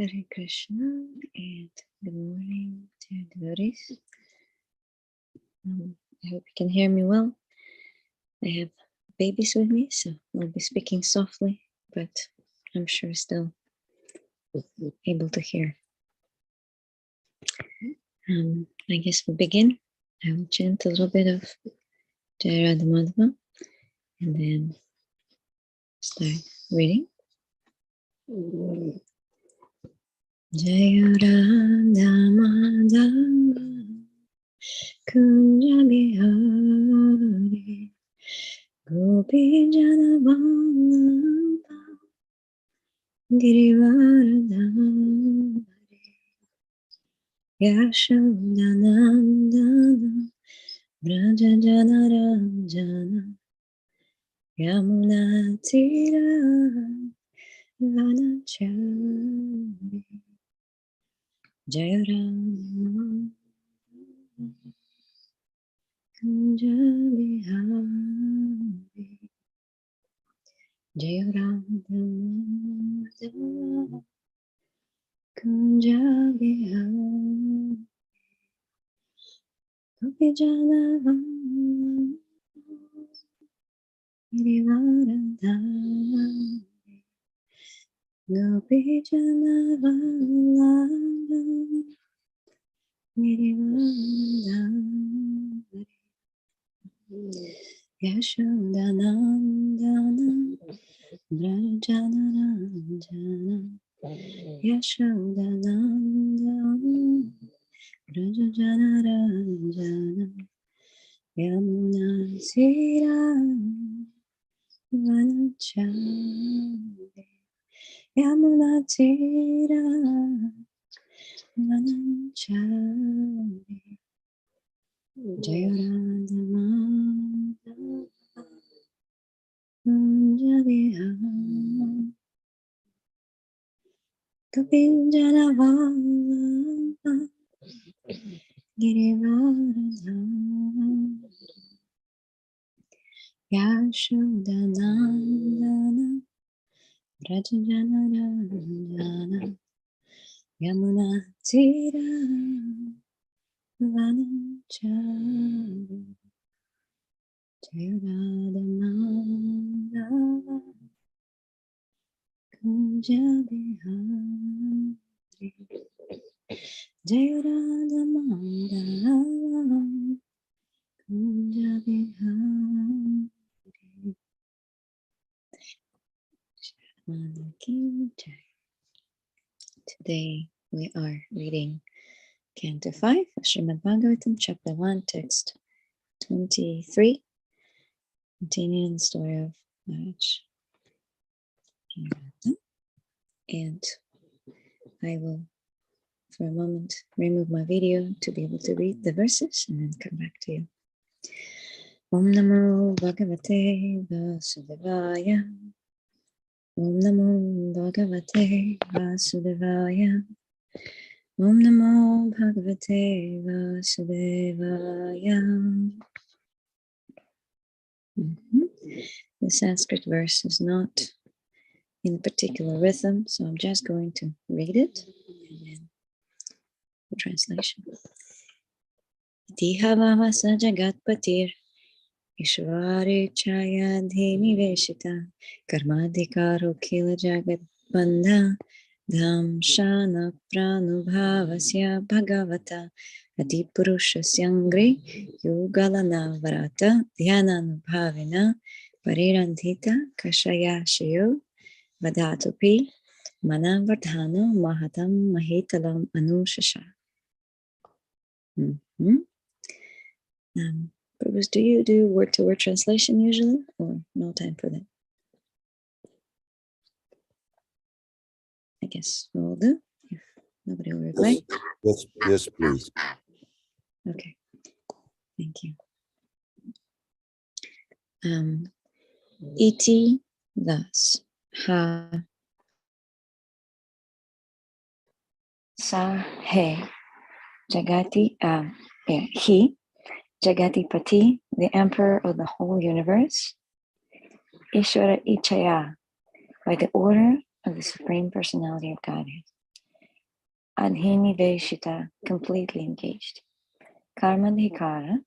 Hare Krishna and good morning to devotees. I hope you can hear me well. I have babies with me, so I'll be speaking softly, but I'm sure still able to hear. I guess we'll begin. I will chant a little bit of Jai Radha Madhava and then start reading. Jai Radha Madhava Kunja Bihari Gopi Janavallabha Girivardhari Yashodanandana Vraja Janaranjana Yamuna Tira Vanachari Jaya Rama Kunja Bihari Jaya Radha Kunja Bihari Gopi Janavallabha Girivardhari Gopi Janavallabha Girivardhari Yashodanandana Vrajanaranjana Yashodanandana Vrajanaranjana Yamuna Tira Vanachari Yamuna Tira Vanachari Jaya Radha Madhava Kunja Bihari Gopi Janavallabha Girivardhari Yashodanandana Vrajanaranjana Yamuna Tira Vanachari Jaya Radha Madhava Kunja Bihari Jaya Radha Madhava Kunja Bihari Shraddha Ki Jai. Today we are reading Canto 5 of Srimad Bhagavatam, Chapter 1, Text 23, continuing the story of Maharaj Radha. And I will, for a moment, remove my video to be able to read the verses and then come back to you. Om Namo Bhagavate Vasudevaya. Om Namo Bhagavate Vasudevaya. Om Namo Bhagavate Vasudevaya. The Sanskrit verse is not in a particular rhythm, so I'm just going to read it and then the translation. Itiha vavasa jagatpatir Ishwari chaya dhini veshita Karmadhikaro kila jagat bandha Dham shana pranubhavasya bhagavata Adipurusha syangri yugalana varata Dhyananubhavina parirandhita kashaya shayo Vadatupi manavardhano mahatam mahitalam anushasha. Prabhus, do you do word-to-word translation usually, or no time for that? I guess we'll do, if nobody will reply. Yes, please. Okay, thank you. Iti thus, ha, sa, he, jagati, he, Jagatipati, the emperor of the whole universe, Ishvara Ichaya, by the order of the Supreme Personality of Godhead. Adhiniveshita, completely engaged. Karmadhikara,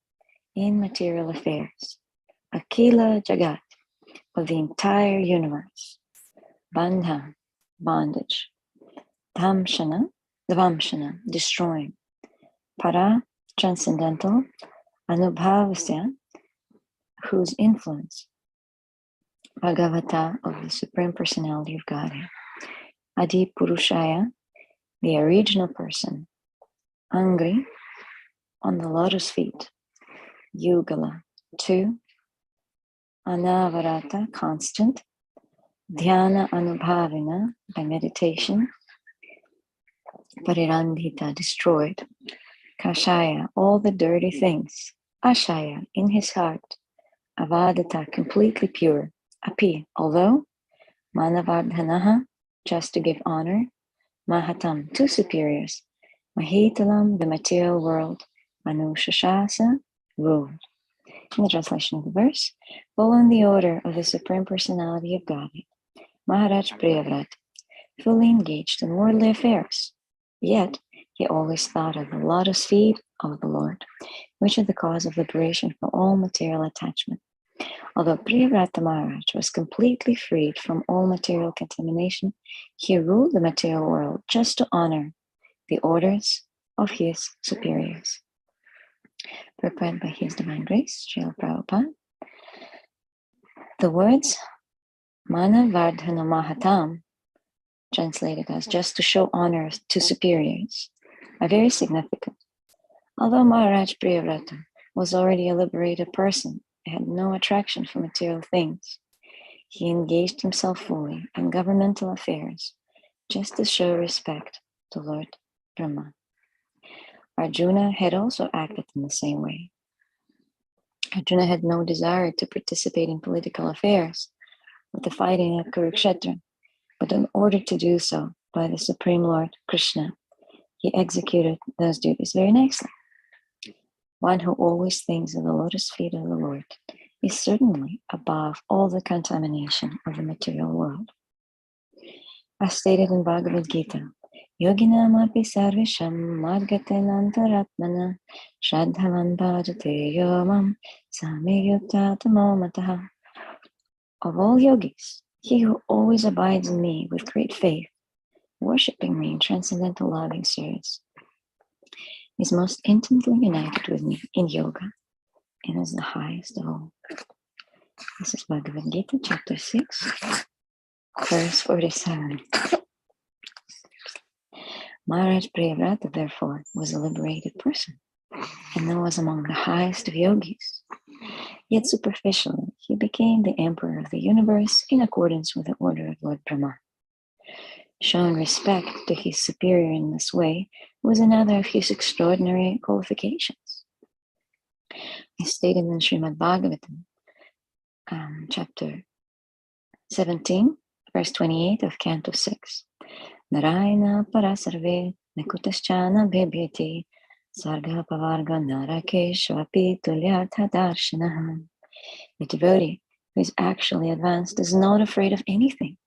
in material affairs. Akila Jagat, of the entire universe. Bandha, bondage. Dhamshana, Dvamshana, destroying. Para, transcendental. Anubhavasya, whose influence. Bhagavata, of the Supreme Personality of Godhead. Adi Purushaya, the original person. Angri, on the lotus feet. Yugala, 2. Anavarata, constant. Dhyana Anubhavina, by meditation. Parirandhita, destroyed. Kashaya, all the dirty things. Ashaya, in his heart. Avadata, completely pure. Api, although. Manavardhanaha, just to give honor. Mahatam, two superiors. Mahitalam, the material world. Manushashasa, ruled. In the translation of the verse, following the order of the Supreme Personality of Godhead, Maharaj Priyavrata, fully engaged in worldly affairs, yet he always thought of the lotus feet of the Lord, which are the cause of liberation from all material attachment. Although Priyavrata Maharaj was completely freed from all material contamination, he ruled the material world just to honor the orders of his superiors. Prepared by His Divine Grace, Srila Prabhupada. The words Manavardhana Mahatam, translated as just to show honor to superiors, are very significant. Although Maharaj Priyavrata was already a liberated person and had no attraction for material things, he engaged himself fully in governmental affairs just to show respect to Lord Brahma. Arjuna had also acted in the same way. Arjuna had no desire to participate in political affairs with the fighting at Kurukshetra, but in order to do so by the Supreme Lord Krishna, he executed those duties very nicely. One who always thinks of the lotus feet of the Lord is certainly above all the contamination of the material world. As stated in Bhagavad Gita, Yoginam api sarvesham madgatenantaratmana shraddhavan bhajate yomam samyuktatamo mataha. Of all yogis, he who always abides in me with great faith, worshipping me in transcendental loving service, is most intimately united with me in yoga and is the highest of all. This is Bhagavad Gita, chapter 6, verse 47. Maharaj Priyavrata, therefore, was a liberated person and was among the highest of yogis. Yet superficially, he became the emperor of the universe in accordance with the order of Lord Brahma. Showing respect to his superior in this way was another of his extraordinary qualifications. As stated in Srimad Bhagavatam, chapter 17, verse 28 of Canto 6. Narayana parasarve nekutaschana bhebhyati sarga pavarga narakeshvapi tulyartha darshanaha. The devotee who is actually advanced is not afraid of anything,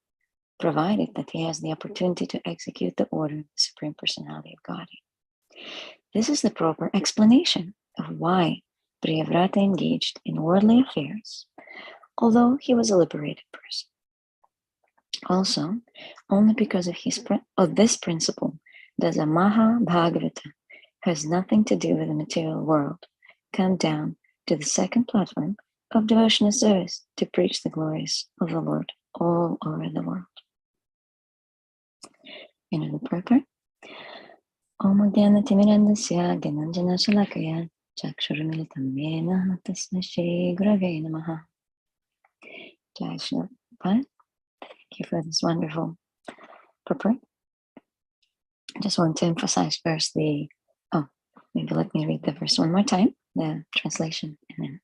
provided that he has the opportunity to execute the order of the Supreme Personality of Godhead. This is the proper explanation of why Priyavrata engaged in worldly affairs, although he was a liberated person. Also, only because of this principle does a Maha Bhagavata, who has nothing to do with the material world, come down to the second platform of devotional service to preach the glories of the Lord all over the world. In the proper, Om Gyana Timirandasya Gyananjana Shalakaya Chakshurumilitam Yena Tasya Shri Gurave Namaha. Jai Shri Prabhupada. Thank you for this wonderful purport. I just want to emphasize first maybe let me read the verse one more time, the translation, and then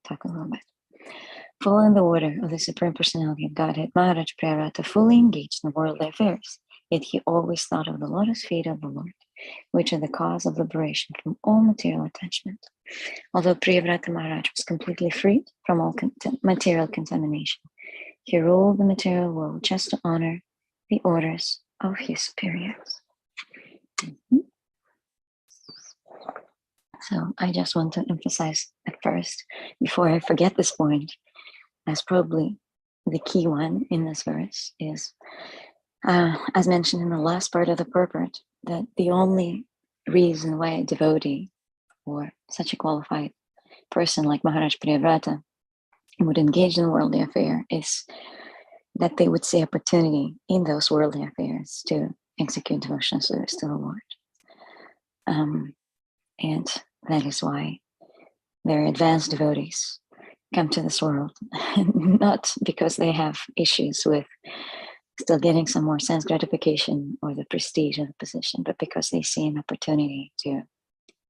talk a little bit. Following the order of the Supreme Personality of Godhead, Maharaj Priyavrata fully engaged in worldly affairs, yet he always thought of the lotus feet of the Lord, which are the cause of liberation from all material attachment. Although Priyavrata Maharaj was completely freed from all material contamination, he ruled the material world just to honor the orders of his superiors. So I just want to emphasize at first, before I forget this point, as probably the key one in this verse is, as mentioned in the last part of the purport, that the only reason why a devotee or such a qualified person like Maharaj Priyavrata would engage in worldly affair is that they would see opportunity in those worldly affairs to execute devotional service to the Lord. And that is why very advanced devotees come to this world, not because they have issues with still getting some more sense gratification or the prestige of the position, but because they see an opportunity to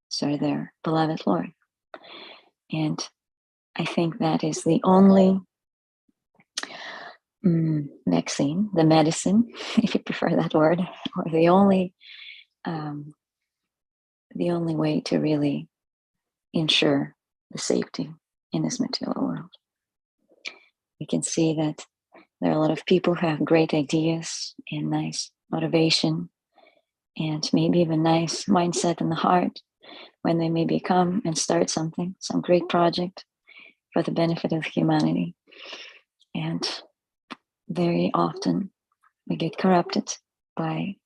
serve their beloved Lord. And I think that is the only vaccine, the medicine, if you prefer that word, or the only way to really ensure the safety in this material world. We can see that there are a lot of people who have great ideas and nice motivation and maybe even nice mindset in the heart when they maybe come and start something, some great project for the benefit of humanity. And very often we get corrupted by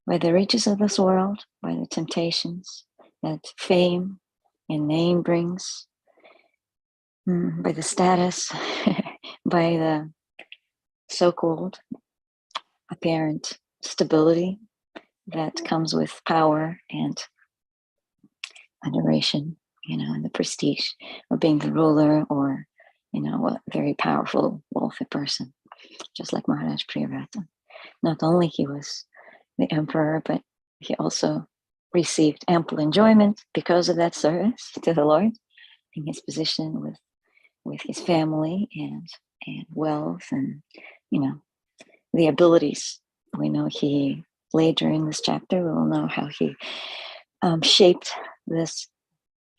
the riches of this world, by the temptations that fame and name brings, by the status, by the so-called apparent stability that comes with power and adoration, and the prestige of being the ruler or, a very powerful, wealthy person, just like Maharaj Priyavrata. Not only he was the emperor, but he also received ample enjoyment because of that service to the Lord in his position with his family and wealth and, the abilities. We know he, later in this chapter, we will know how he shaped this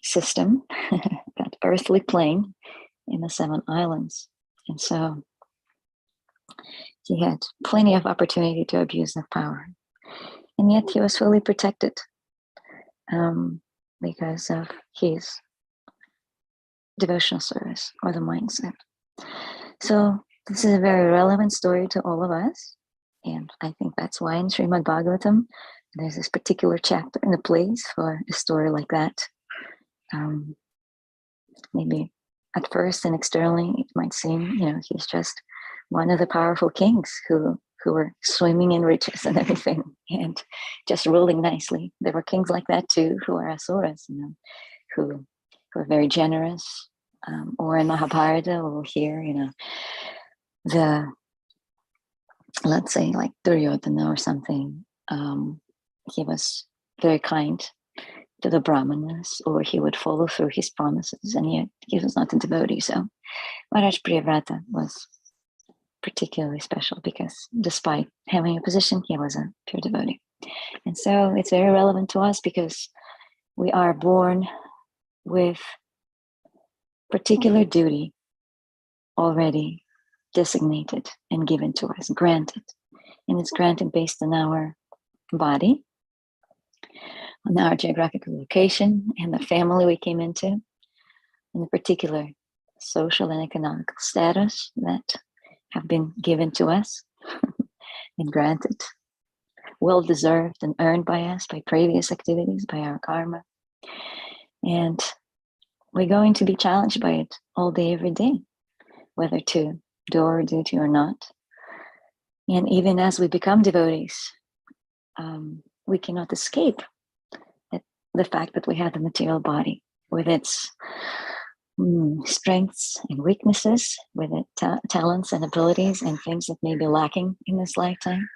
system, that earthly plane in the 7 islands. And so he had plenty of opportunity to abuse that power. And yet he was fully protected because of his devotional service or the mindset. So this is a very relevant story to all of us. And I think that's why in Srimad Bhagavatam, there's this particular chapter in the place for a story like that. Maybe at first and externally, it might seem, he's just one of the powerful kings who were swimming in riches and everything and just ruling nicely. There were kings like that too, who are asuras, who are very generous. Or in Mahabharata, we'll hear, let's say like Duryodhana or something. He was very kind to the Brahmanas, or he would follow through his promises, and yet he was not a devotee. So Maharaj Priyavrata was particularly special because despite having a position, he was a pure devotee. And so it's very relevant to us because we are born with particular duty already designated and given to us, granted. And it's granted based on our body, on our geographical location and the family we came into, and the particular social and economical status that have been given to us and granted, well deserved and earned by us by previous activities, by our karma. And we're going to be challenged by it all day, every day, whether to do our duty or not. And even as we become devotees, we cannot escape the fact that we have the material body with its strengths and weaknesses, with its talents and abilities and things that may be lacking in this lifetime.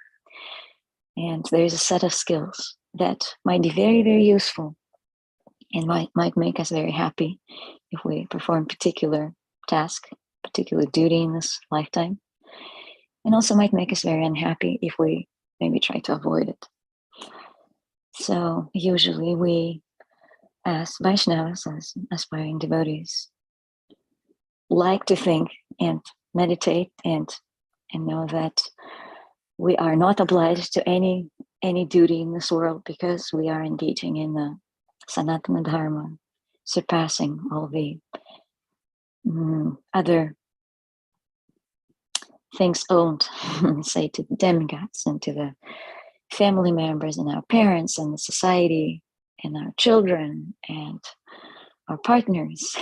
And there's a set of skills that might be very, very useful and might make us very happy if we perform particular task, particular duty in this lifetime, and also might make us very unhappy if we maybe try to avoid it. So usually we, as Vaishnavas, as aspiring devotees, like to think and meditate and know that we are not obliged to any duty in this world because we are engaging in the Sanatana Dharma, surpassing all the other things owned, say, to the demigods and to the family members and our parents and the society and our children and our partners.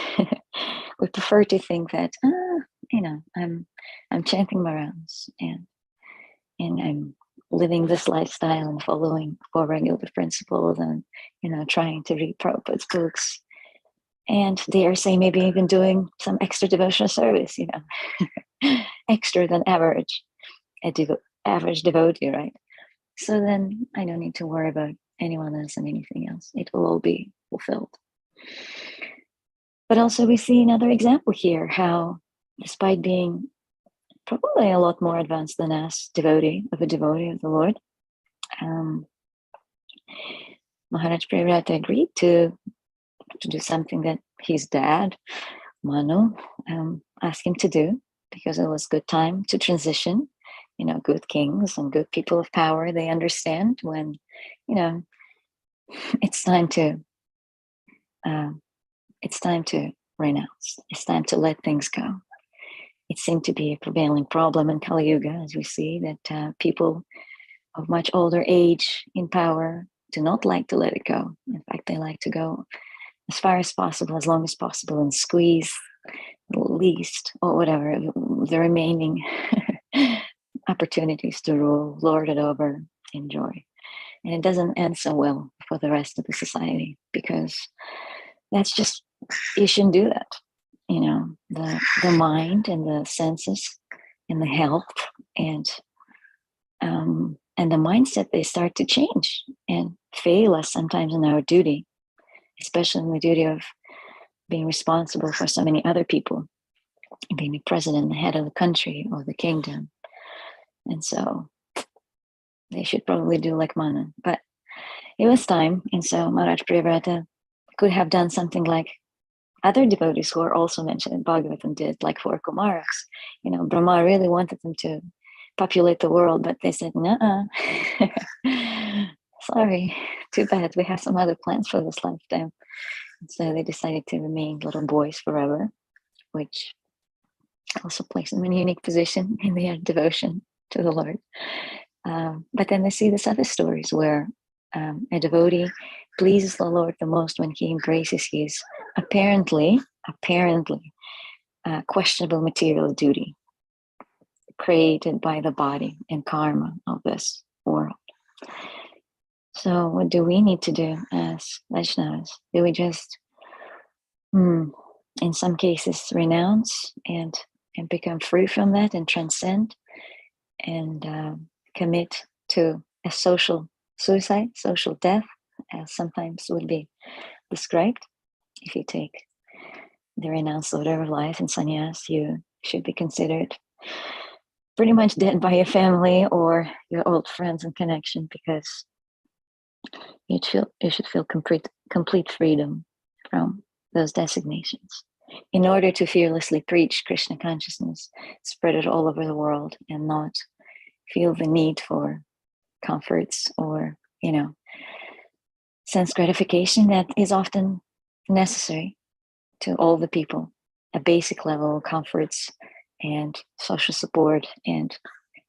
We prefer to think that, I'm chanting my rounds and I'm living this lifestyle and following four regular principles and trying to read Prabhupada's books. And dare say maybe even doing some extra devotional service, extra than average, average devotee, right? So then I don't need to worry about anyone else and anything else. It will all be fulfilled. But also we see another example here, how despite being probably a lot more advanced than us, devotee of the Lord, Maharaj Priyavrata agreed to do something that his dad, Manu, asked him to do, because it was good time to transition. Good kings and good people of power, they understand when, it's time to renounce. It's time to let things go. It seemed to be a prevailing problem in Kali Yuga, as we see that people of much older age in power do not like to let it go. In fact, they like to go as far as possible, as long as possible, and squeeze the least or whatever the remaining opportunities to rule, lord it over, enjoy. And it doesn't end so well for the rest of the society, because that's just, you shouldn't do that. The mind and the senses and the health and the mindset, they start to change and fail us sometimes in our duty, especially in the duty of being responsible for so many other people, being the president, the head of the country or the kingdom. And so they should probably do like Mana. But it was time, and so Maharaj Priyavrata could have done something like other devotees who are also mentioned in Bhagavatam did, like four Kumaras. Brahma really wanted them to populate the world, but they said, "Nuh-uh." Sorry, too bad. We have some other plans for this lifetime. And so they decided to remain little boys forever, which also placed them in a unique position in their devotion to the Lord. But then they see this other stories where a devotee pleases the Lord the most when he embraces his apparently questionable material duty created by the body and karma of this world. So what do we need to do as Vaishnavas? Do we just, in some cases, renounce and become free from that and transcend and commit to a social suicide, social death, as sometimes would be described? If you take the renounced order of life in sannyas, you should be considered pretty much dead by your family or your old friends and connection, because you should feel complete freedom from those designations in order to fearlessly preach Krishna consciousness, spread it all over the world, and not feel the need for comforts or sense gratification that is often necessary to all the people. A basic level of comforts and social support and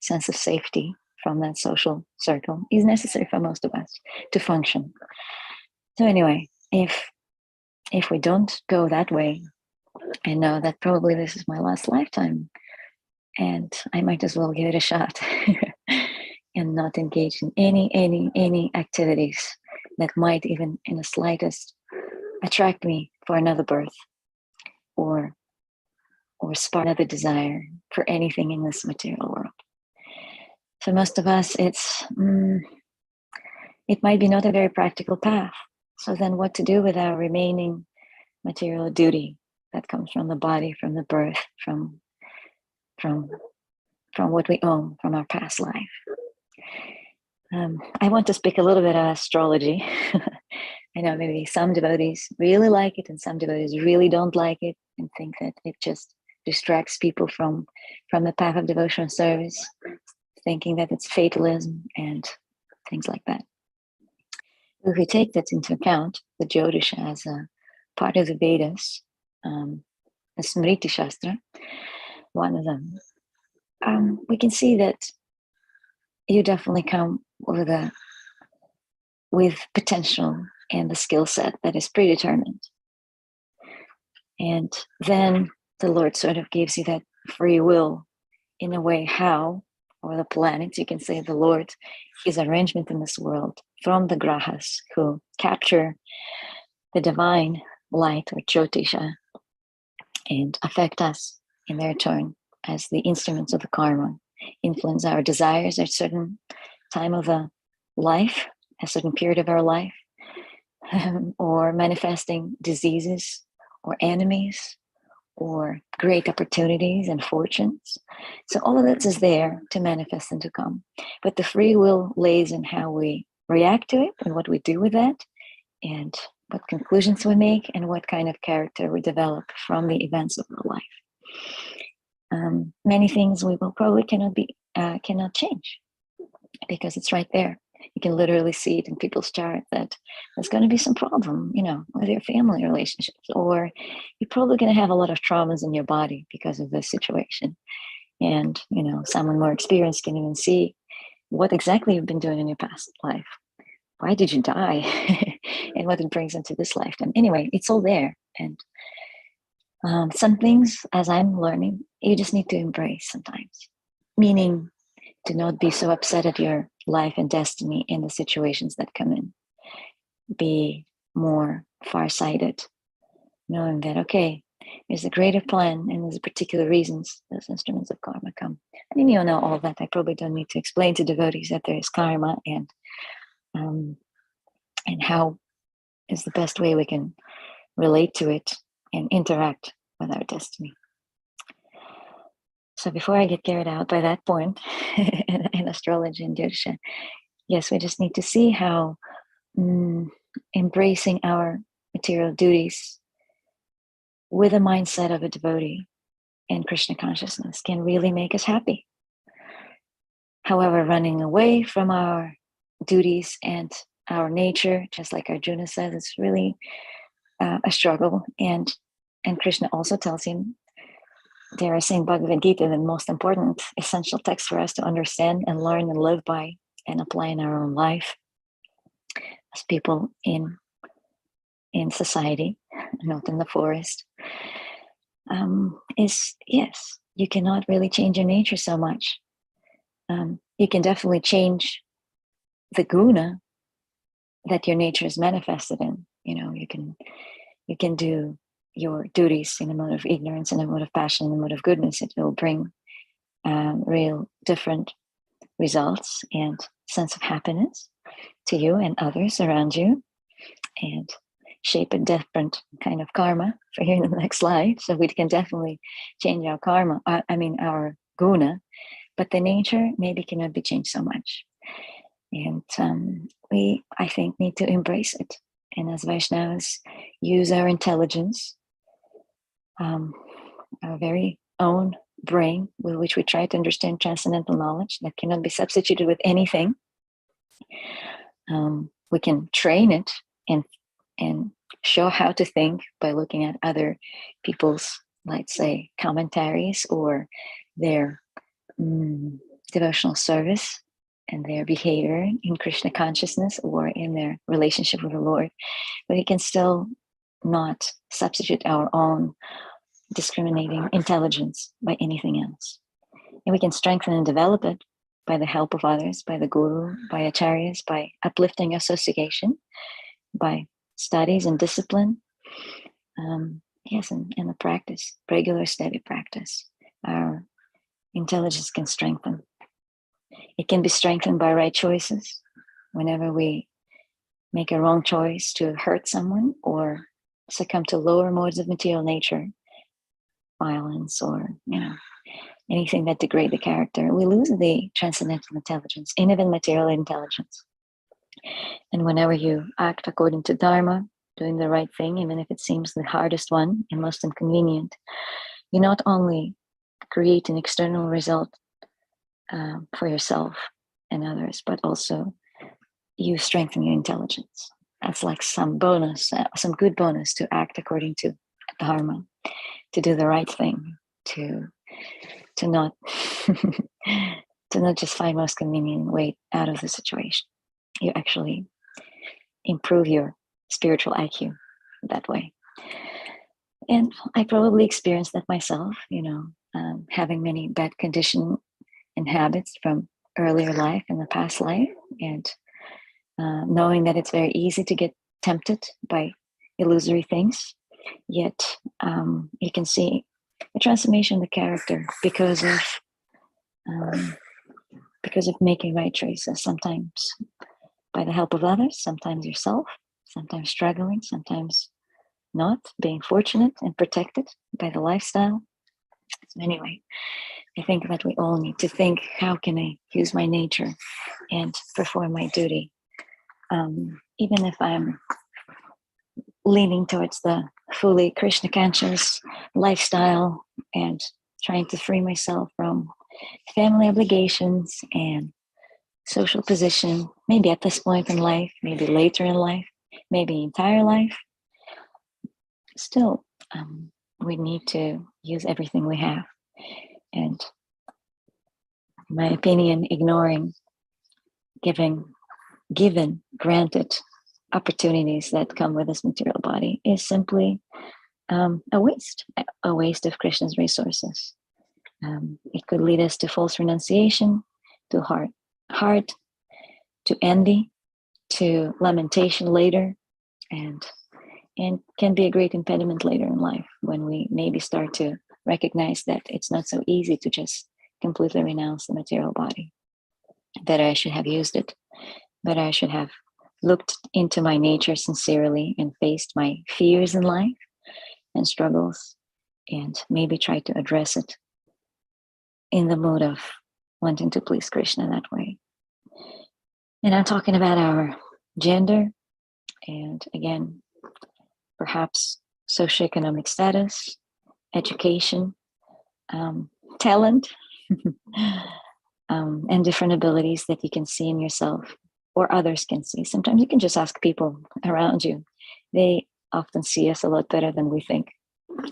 sense of safety from that social circle is necessary for most of us to function. So anyway, if we don't go that way, I know that probably this is my last lifetime, and I might as well give it a shot and not engage in any activities that might even in the slightest attract me for another birth or spark another desire for anything in this material world. For most of us, it might be not a very practical path. So then what to do with our remaining material duty that comes from the body, from the birth, from what we own from our past life? I want to speak a little bit of astrology. I know maybe some devotees really like it and some devotees really don't like it and think that it just distracts people from the path of devotional service, thinking that it's fatalism and things like that. If we take that into account, the Jyotisha as a part of the Vedas, the Smriti Shastra, one of them, we can see that you definitely come with potential and the skill set that is predetermined. And then the Lord sort of gives you that free will in a way how, or the planet, you can say the Lord, his arrangement in this world from the grahas who capture the divine light or Jyotisha and affect us in their turn as the instruments of the karma, influence our desires at a certain time of a life, a certain period of our life, or manifesting diseases or enemies or great opportunities and fortunes. So all of that is there to manifest and to come. But the free will lays in how we react to it and what we do with that and what conclusions we make and what kind of character we develop from the events of our life. Many things we will probably cannot change because it's right there. You can literally see it in people's chart that there's going to be some problem, with your family relationships, or you're probably going to have a lot of traumas in your body because of this situation. And, someone more experienced can even see what exactly you've been doing in your past life. Why did you die? And what it brings into this lifetime. Anyway, it's all there. And some things, as I'm learning, you just need to embrace sometimes. Meaning, to not be so upset at your life and destiny in the situations that come in. Be more farsighted, knowing that, okay, there's a greater plan and there's particular reasons those instruments of karma come. I mean, you know all that. I probably don't need to explain to devotees that there is karma and how is the best way we can relate to it and interact with our destiny. So before I get carried out by that point in astrology and Jyotisha, yes, we just need to see how embracing our material duties with a mindset of a devotee and Krishna consciousness can really make us happy. However, running away from our duties and our nature, just like Arjuna says, it's really a struggle. And Krishna also tells him, dare I say in Bhagavad Gita, the most important essential text for us to understand and learn and live by and apply in our own life as people in society, not in the forest, is yes, you cannot really change your nature so much. You can definitely change the guna that your nature is manifested in. You can do your duties in a mode of ignorance, in a mode of passion, in a mode of goodness. It will bring real different results and sense of happiness to you and others around you, and shape a different kind of karma for you in the next life. So we can definitely change our karma, our guna, but the nature maybe cannot be changed so much. And we, I think, need to embrace it. And as Vaishnavas, use our intelligence, our very own brain with which we try to understand transcendental knowledge that cannot be substituted with anything. We can train it and show how to think by looking at other people's, let's say, commentaries or their devotional service and their behavior in Krishna consciousness or in their relationship with the Lord. But it can still not substitute our own discriminating intelligence by anything else. And we can strengthen and develop it by the help of others, by the guru, by acharyas, by uplifting association, by studies and discipline. Yes, and the practice, regular steady practice, our intelligence can strengthen. It can be strengthened by right choices. Whenever we make a wrong choice to hurt someone or succumb to lower modes of material nature, violence or anything that degrade the character, we lose the transcendental intelligence and even material intelligence. And whenever you act according to Dharma, doing the right thing, even if it seems the hardest one and most inconvenient, you not only create an external result for yourself and others, but also you strengthen your intelligence. That's like some bonus, some good bonus to act according to dharma, to do the right thing, to not to not just find most convenient way out of the situation. You actually improve your spiritual IQ that way. And I probably experienced that myself, having many bad condition and habits from earlier life and the past life, and knowing that it's very easy to get tempted by illusory things. Yet you can see a transformation of the character because of making right choices, sometimes by the help of others, sometimes yourself, sometimes struggling, sometimes not, being fortunate and protected by the lifestyle. So anyway, I think that we all need to think, how can I use my nature and perform my duty? Even if I'm leaning towards the fully Krishna conscious lifestyle and trying to free myself from family obligations and social position, maybe at this point in life, maybe later in life, maybe entire life, still we need to use everything we have. And in my opinion, ignoring granted opportunities that come with this material body is simply a waste of Krishna's resources. It could lead us to false renunciation, to heart, to envy, to lamentation later, and can be a great impediment later in life when we maybe start to recognize that it's not so easy to just completely renounce the material body. That I should have used it, that I should have looked into my nature sincerely and faced my fears in life and struggles, and maybe try to address it in the mood of wanting to please Krishna that way. And I'm talking about our gender, and again, perhaps socioeconomic status, education, talent, and different abilities that you can see in yourself or others can see. Sometimes you can just ask people around you. They often see us a lot better than we think,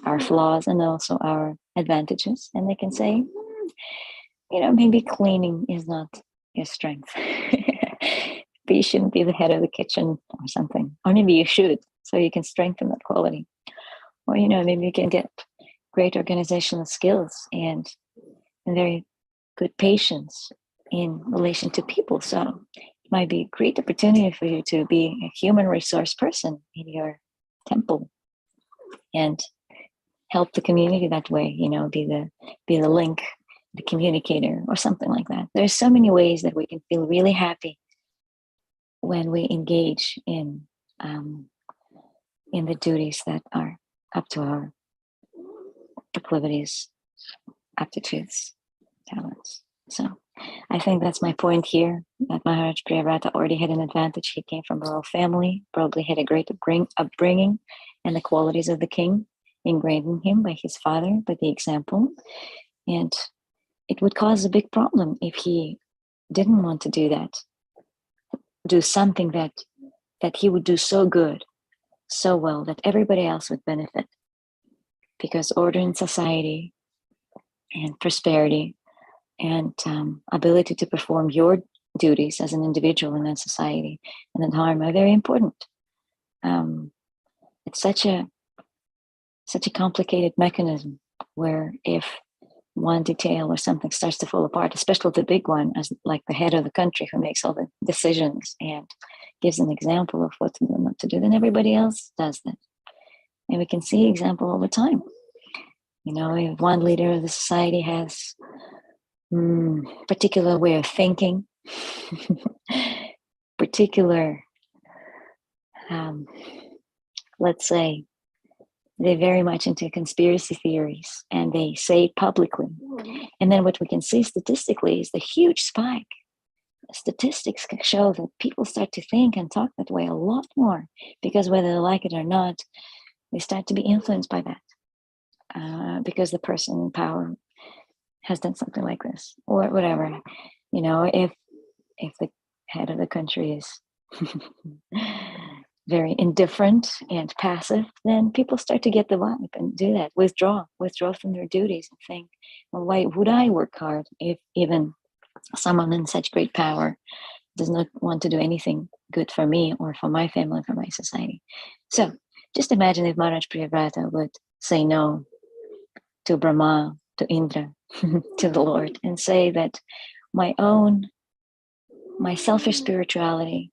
our flaws and also our advantages. And they can say, maybe cleaning is not your strength. But you shouldn't be the head of the kitchen or something. Or maybe you should, so you can strengthen that quality. Or, maybe you can get great organizational skills and very good patience in relation to people. So it might be a great opportunity for you to be a human resource person in your temple and help the community that way, be the link, the communicator or something like that. There's so many ways that we can feel really happy when we engage in the duties that are up to our proclivities, aptitudes, talents. So I think that's my point here, that Maharaj Priyavrata already had an advantage. He came from a royal family, probably had a great upbringing, and the qualities of the king ingrained in him by his father, by the example. And it would cause a big problem if he didn't want to do that, do something that he would do so good, so well, that everybody else would benefit. Because order in society and prosperity and ability to perform your duties as an individual in that society and the dharma are very important. It's such a complicated mechanism where if one detail or something starts to fall apart, especially the big one, as like the head of the country who makes all the decisions and gives an example of what to do and not to do, then everybody else does that. And we can see example all the time. If one leader of the society has particular way of thinking, particular, let's say, they're very much into conspiracy theories and they say it publicly. And then what we can see statistically is the huge spike. Statistics show that people start to think and talk that way a lot more because whether they like it or not, they start to be influenced by that because the person in power has done something like this or whatever. If the head of the country is very indifferent and passive, then people start to get the vibe and do that, withdraw from their duties and think, well, why would I work hard if even someone in such great power does not want to do anything good for me or for my family, for my society? So just imagine if Maharaj Priyavrata would say no to Brahma, to Indra, to the Lord, and say that my selfish spirituality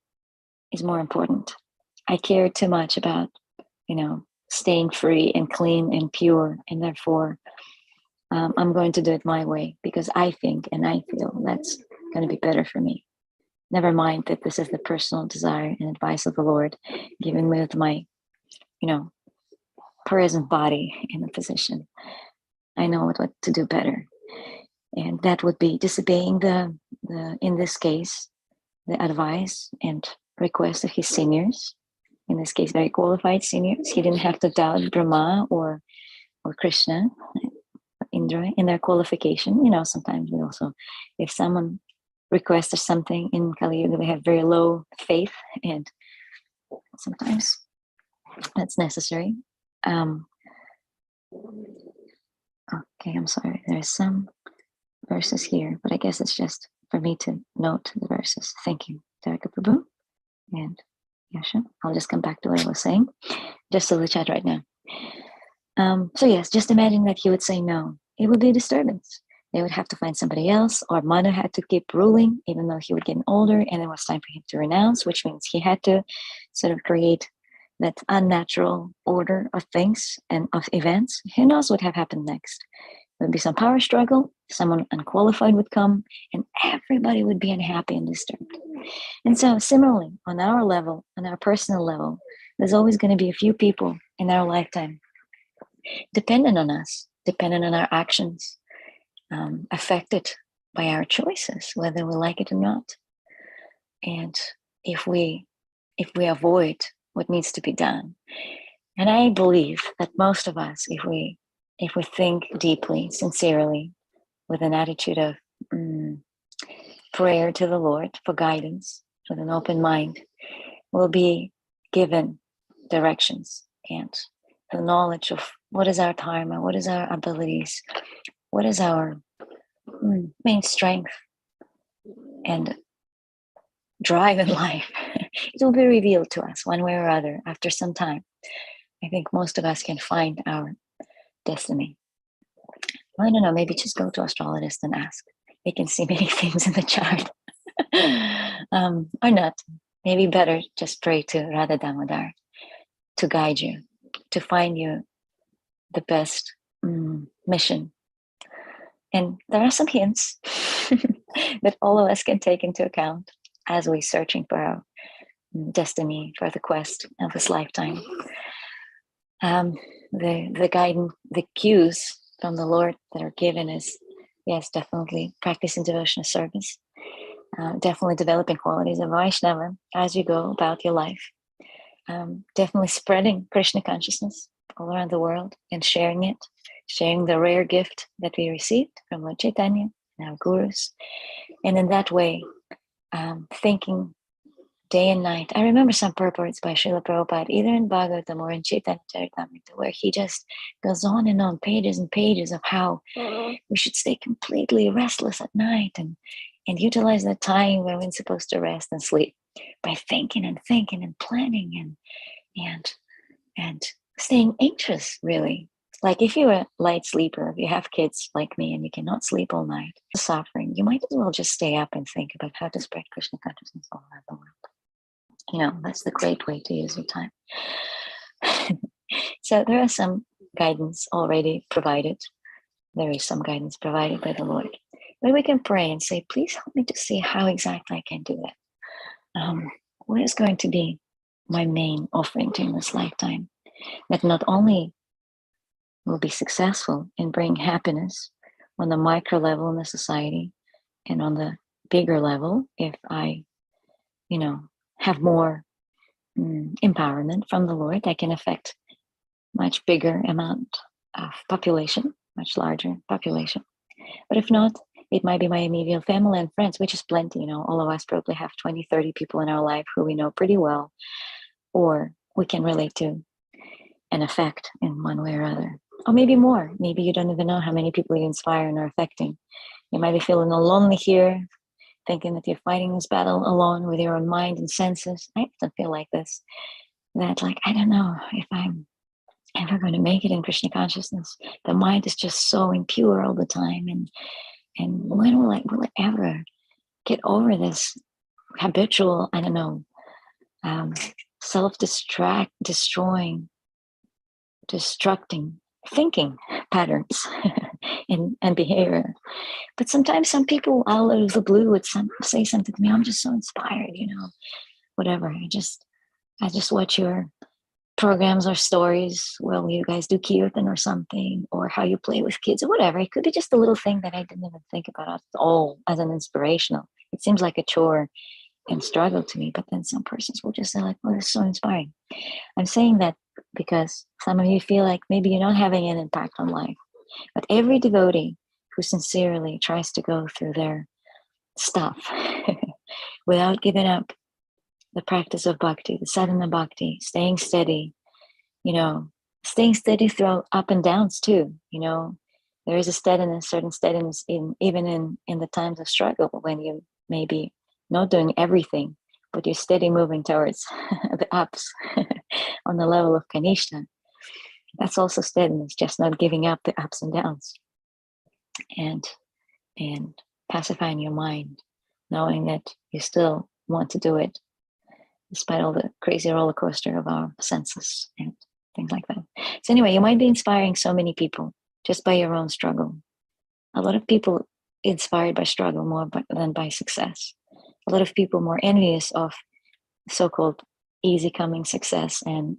is more important. I care too much about, staying free and clean and pure, and therefore I'm going to do it my way because I think and I feel that's going to be better for me. Never mind that this is the personal desire and advice of the Lord, given me with my, present body in a position. I know what to do better, and that would be disobeying the in this case the advice and request of his seniors. In this case, very qualified seniors. He didn't have to doubt Brahma or Krishna, Indra in their qualification. Sometimes we also, if someone requests something in Kali Yuga, they have very low faith, and sometimes that's necessary. Okay, I'm sorry. There's some verses here, but I guess it's just for me to note the verses. Thank you, Tarika Prabhu and Yasha. I'll just come back to what I was saying, just to the chat right now. So yes, just imagine that he would say no. It would be a disturbance. They would have to find somebody else, or Manu had to keep ruling, even though he would get older, and it was time for him to renounce, which means he had to sort of create that unnatural order of things and of events. Who knows what have happened next? There would be some power struggle, someone unqualified would come, and everybody would be unhappy and disturbed. And so similarly, on our level, on our personal level, there's always going to be a few people in our lifetime dependent on us, dependent on our actions, affected by our choices, whether we like it or not. And if we avoid what needs to be done, and I believe that most of us, if we think deeply, sincerely, with an attitude of prayer to the Lord for guidance, with an open mind, will be given directions and the knowledge of what is our dharma, what is our abilities, what is our main strength and drive in life. It will be revealed to us one way or other after some time. I think most of us can find our destiny. I don't know, maybe just go to astrologist and ask. They can see many things in the chart. Or not. Maybe better just pray to Radha Damodar to guide you, to find you the best mission. And there are some hints that all of us can take into account as we're searching for our destiny, for the quest of this lifetime. The guidance, the cues from the Lord that are given is, yes, definitely practicing devotional service, definitely developing qualities of Vaishnava as you go about your life, definitely spreading Krishna consciousness all around the world and sharing it, sharing the rare gift that we received from Lord Chaitanya and our gurus. And in that way, thinking day and night. I remember some purports by Srila Prabhupada, either in Bhagavatam or in Chaitanya Charitamrita, where he just goes on and on, pages and pages of how we should stay completely restless at night and utilize that time when we're supposed to rest and sleep by thinking and planning and staying anxious, really. Like if you're a light sleeper, if you have kids like me and you cannot sleep all night, suffering, you might as well just stay up and think about how to spread Krishna consciousness all around the world. That's the great way to use your time. So there are some guidance already provided. There is some guidance provided by the Lord. But we can pray and say, please help me to see how exactly I can do that. What is going to be my main offering during this lifetime that not only will be successful in bringing happiness on the micro level in the society and on the bigger level, if I, have more empowerment from the Lord, I can affect much bigger amount of population, much larger population. But if not, it might be my immediate family and friends, which is plenty. All of us probably have 20, 30 people in our life who we know pretty well, or we can relate to an effect in one way or other. Or maybe more. Maybe you don't even know how many people you inspire and are affecting. You might be feeling lonely here, thinking that you're fighting this battle alone with your own mind and senses. I often feel like this, that like, I don't know if I'm ever going to make it in Krishna consciousness. The mind is just so impure all the time. And when will I ever get over this habitual, I don't know, self-destructing thinking patterns and behavior. But sometimes some people out of the blue would say something to me. I'm just so inspired, whatever. I just watch your programs or stories. Well, you guys do kirtan or something, or how you play with kids or whatever. It could be just a little thing that I didn't even think about at all as an inspirational. It seems like a chore and struggle to me, but then some persons will just say like, oh, this is so inspiring. I'm saying that because some of you feel like maybe you're not having an impact on life, but every devotee who sincerely tries to go through their stuff without giving up the practice of bhakti, the sadhana bhakti, staying steady, staying steady through up and downs too. There is a steadiness, certain steadiness even in the times of struggle when you may be not doing everything, but you're steady moving towards the ups on the level of Kanishta. That's also steadiness, just not giving up the ups and downs, and pacifying your mind, knowing that you still want to do it despite all the crazy roller coaster of our senses and things like that. So anyway, you might be inspiring so many people just by your own struggle. A lot of people inspired by struggle more than by success. A lot of people more envious of so-called easy coming success and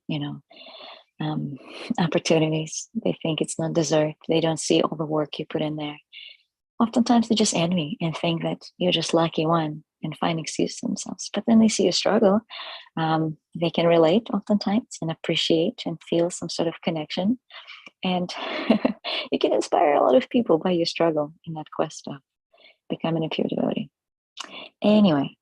opportunities. They think it's not deserved. They don't see all the work you put in there. Oftentimes they just envy and think that you're just lucky one and find excuses themselves. But then they see you struggle. They can relate oftentimes and appreciate and feel some sort of connection. And you can inspire a lot of people by your struggle in that quest of becoming a pure devotee. Anyway,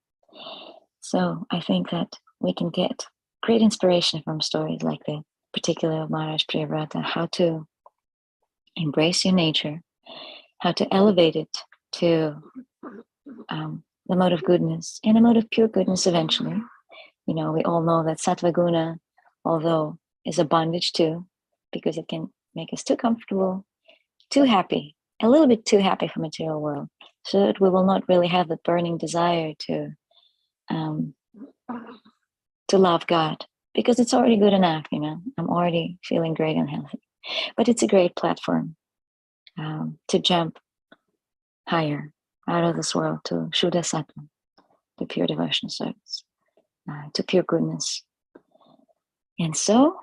so I think that we can get great inspiration from stories like the particular of Maharaj Priyavrata, how to embrace your nature, how to elevate it to the mode of goodness and a mode of pure goodness eventually. We all know that sattva guna, although is a bondage too, because it can make us too comfortable, too happy, a little bit too happy for material world, so that we will not really have the burning desire to love God, because it's already good enough. I'm already feeling great and healthy. But it's a great platform to jump higher out of this world to Shuddha Sattva, to pure devotional service, to pure goodness. And so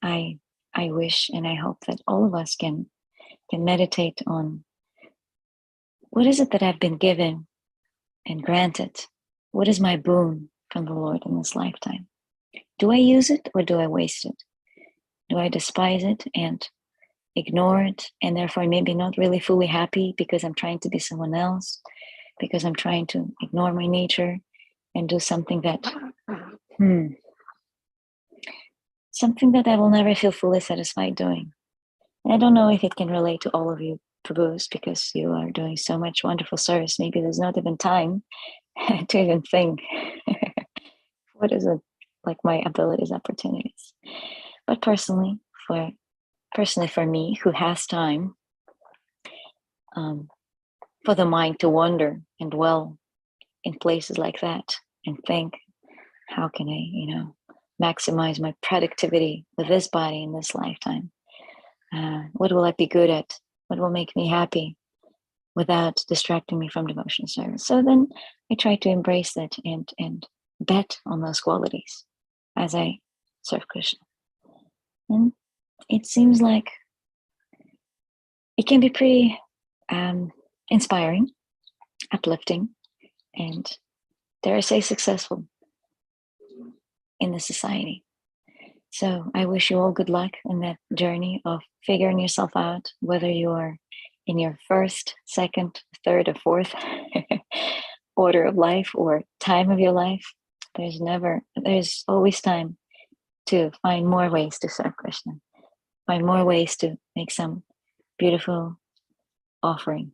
I wish and I hope that all of us can meditate on what is it that I've been given and granted. What is my boon from the Lord in this lifetime? Do I use it or do I waste it? Do I despise it and ignore it, and therefore maybe not really fully happy because I'm trying to be someone else, because I'm trying to ignore my nature and do something that I will never feel fully satisfied doing? And I don't know if it can relate to all of you Prabhus, because you are doing so much wonderful service. Maybe there's not even time to even think what is it like my abilities, opportunities. But personally for me, who has time for the mind to wander and dwell in places like that and think, how can I, maximize my productivity with this body in this lifetime? What will I be good at? What will make me happy without distracting me from devotional service? So then I try to embrace that and bet on those qualities as I serve Krishna. And it seems like it can be pretty inspiring, uplifting, and dare I say successful in the society. So I wish you all good luck in that journey of figuring yourself out, whether you are in your first, second, third, or fourth order of life or time of your life. There's always time to find more ways to serve Krishna, find more ways to make some beautiful offering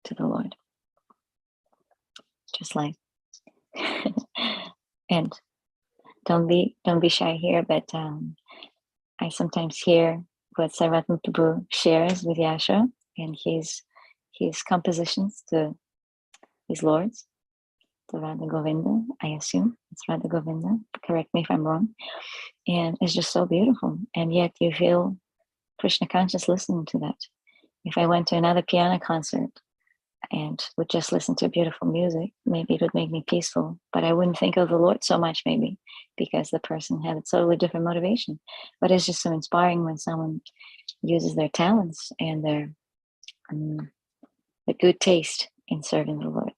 to the Lord. Just like, and don't be shy here, but I sometimes hear what Sarvatma Prabhu shares with Yasha and his compositions to his lords, to Radha Govinda. I assume it's Radha Govinda. Correct me if I'm wrong. And it's just so beautiful. And yet you feel Krishna conscious listening to that. If I went to another piano concert and would just listen to beautiful music, maybe it would make me peaceful, but I wouldn't think of the Lord so much, maybe, because the person had a totally different motivation. But it's just so inspiring when someone uses their talents and their good taste in serving the Lord,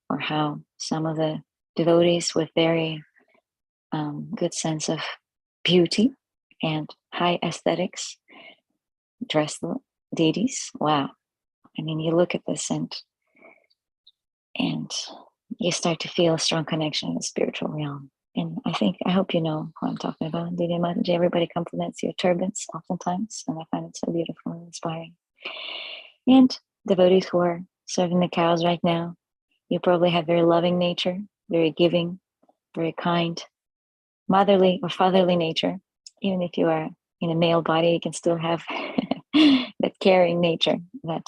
or how some of the devotees with very good sense of beauty and high aesthetics dress the deities. Wow. I mean, you look at this and you start to feel a strong connection in the spiritual realm. And I hope you know who I'm talking about. Didi Mataji, everybody compliments your turbans oftentimes, and I find it so beautiful and inspiring. And devotees who are serving the cows right now, you probably have very loving nature, very giving, very kind, motherly or fatherly nature. Even if you are in a male body, you can still have that caring nature that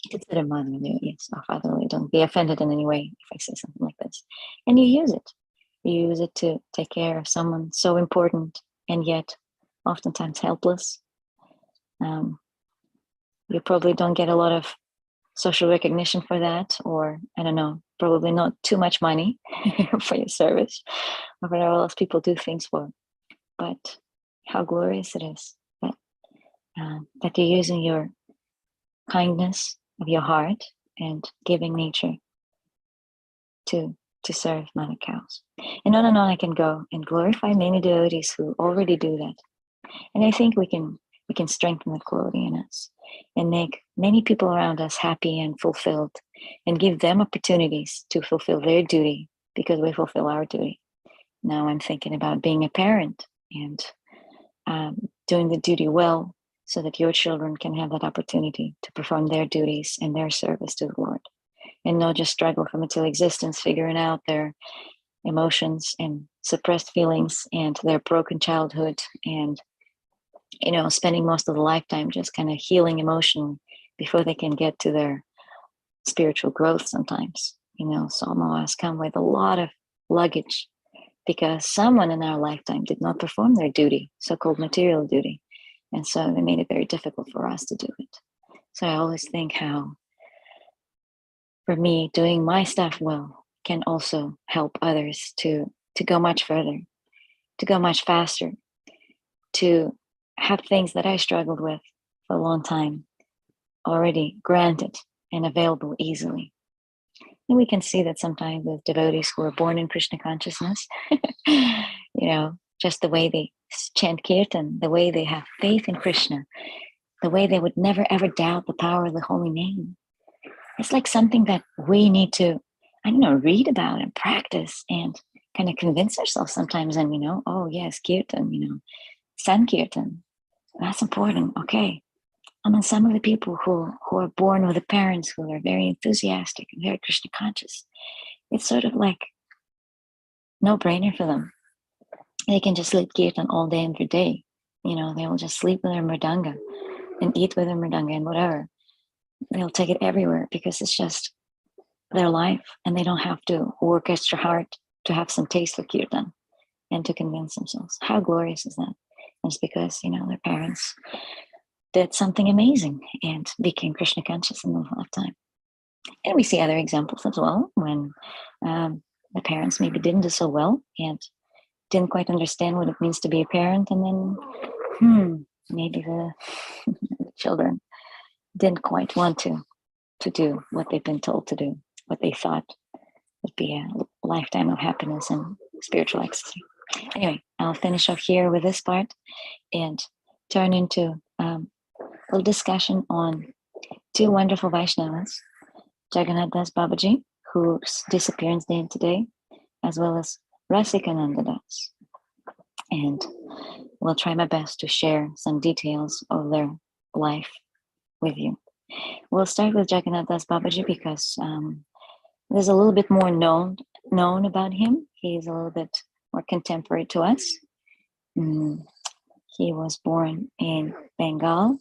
consider motherly, yes, or fatherly. Don't be offended in any way if I say something like this. And you use it. You use it to take care of someone so important and yet oftentimes helpless. You probably don't get a lot of social recognition for that, or I don't know, probably not too much money for your service or whatever else people do things for. But how glorious it is that you're using your kindness of your heart and giving nature to serve mother cows. And on I can go and glorify many devotees who already do that. And I think we can strengthen the quality in us and make many people around us happy and fulfilled, and give them opportunities to fulfill their duty because we fulfill our duty. Now I'm thinking about being a parent and doing the duty well, so that your children can have that opportunity to perform their duties and their service to the Lord, and not just struggle for material existence, figuring out their emotions and suppressed feelings and their broken childhood, and spending most of the lifetime just kind of healing emotion before they can get to their spiritual growth. Sometimes some of us come with a lot of luggage because someone in our lifetime did not perform their duty, so-called material duty. And so they made it very difficult for us to do it. So I always think how, for me, doing my stuff well can also help others to go much further, to go much faster, to have things that I struggled with for a long time already granted and available easily. And we can see that sometimes with devotees who are born in Krishna consciousness, just the way they chant kirtan, the way they have faith in Krishna, the way they would never ever doubt the power of the holy name. It's like something that we need to, read about and practice and kind of convince ourselves sometimes. And, oh yes, kirtan, Sankirtan, that's important. Okay. Some of the people who are born with the parents who are very enthusiastic and very Krishna conscious, it's sort of like no brainer for them. They can just sleep kirtan all day and every day. They will just sleep with their mridanga and eat with their mridanga and whatever. They'll take it everywhere because it's just their life, and they don't have to work extra hard to have some taste for kirtan and to convince themselves. How glorious is that? And it's because, their parents did something amazing and became Krishna conscious in their lifetime. And we see other examples as well when the parents maybe didn't do so well and didn't quite understand what it means to be a parent, and then maybe the children didn't quite want to do what they've been told to do, what they thought would be a lifetime of happiness and spiritual ecstasy. Anyway, I'll finish off here with this part and turn into a little discussion on two wonderful Vaishnavas, Jagannath Das Babaji, whose disappearance day today, as well as Rasikananda Das. And will try my best to share some details of their life with you. We'll start with Jagannath Das Babaji because there's a little bit more known about him. He's a little bit more contemporary to us. He was born in Bengal,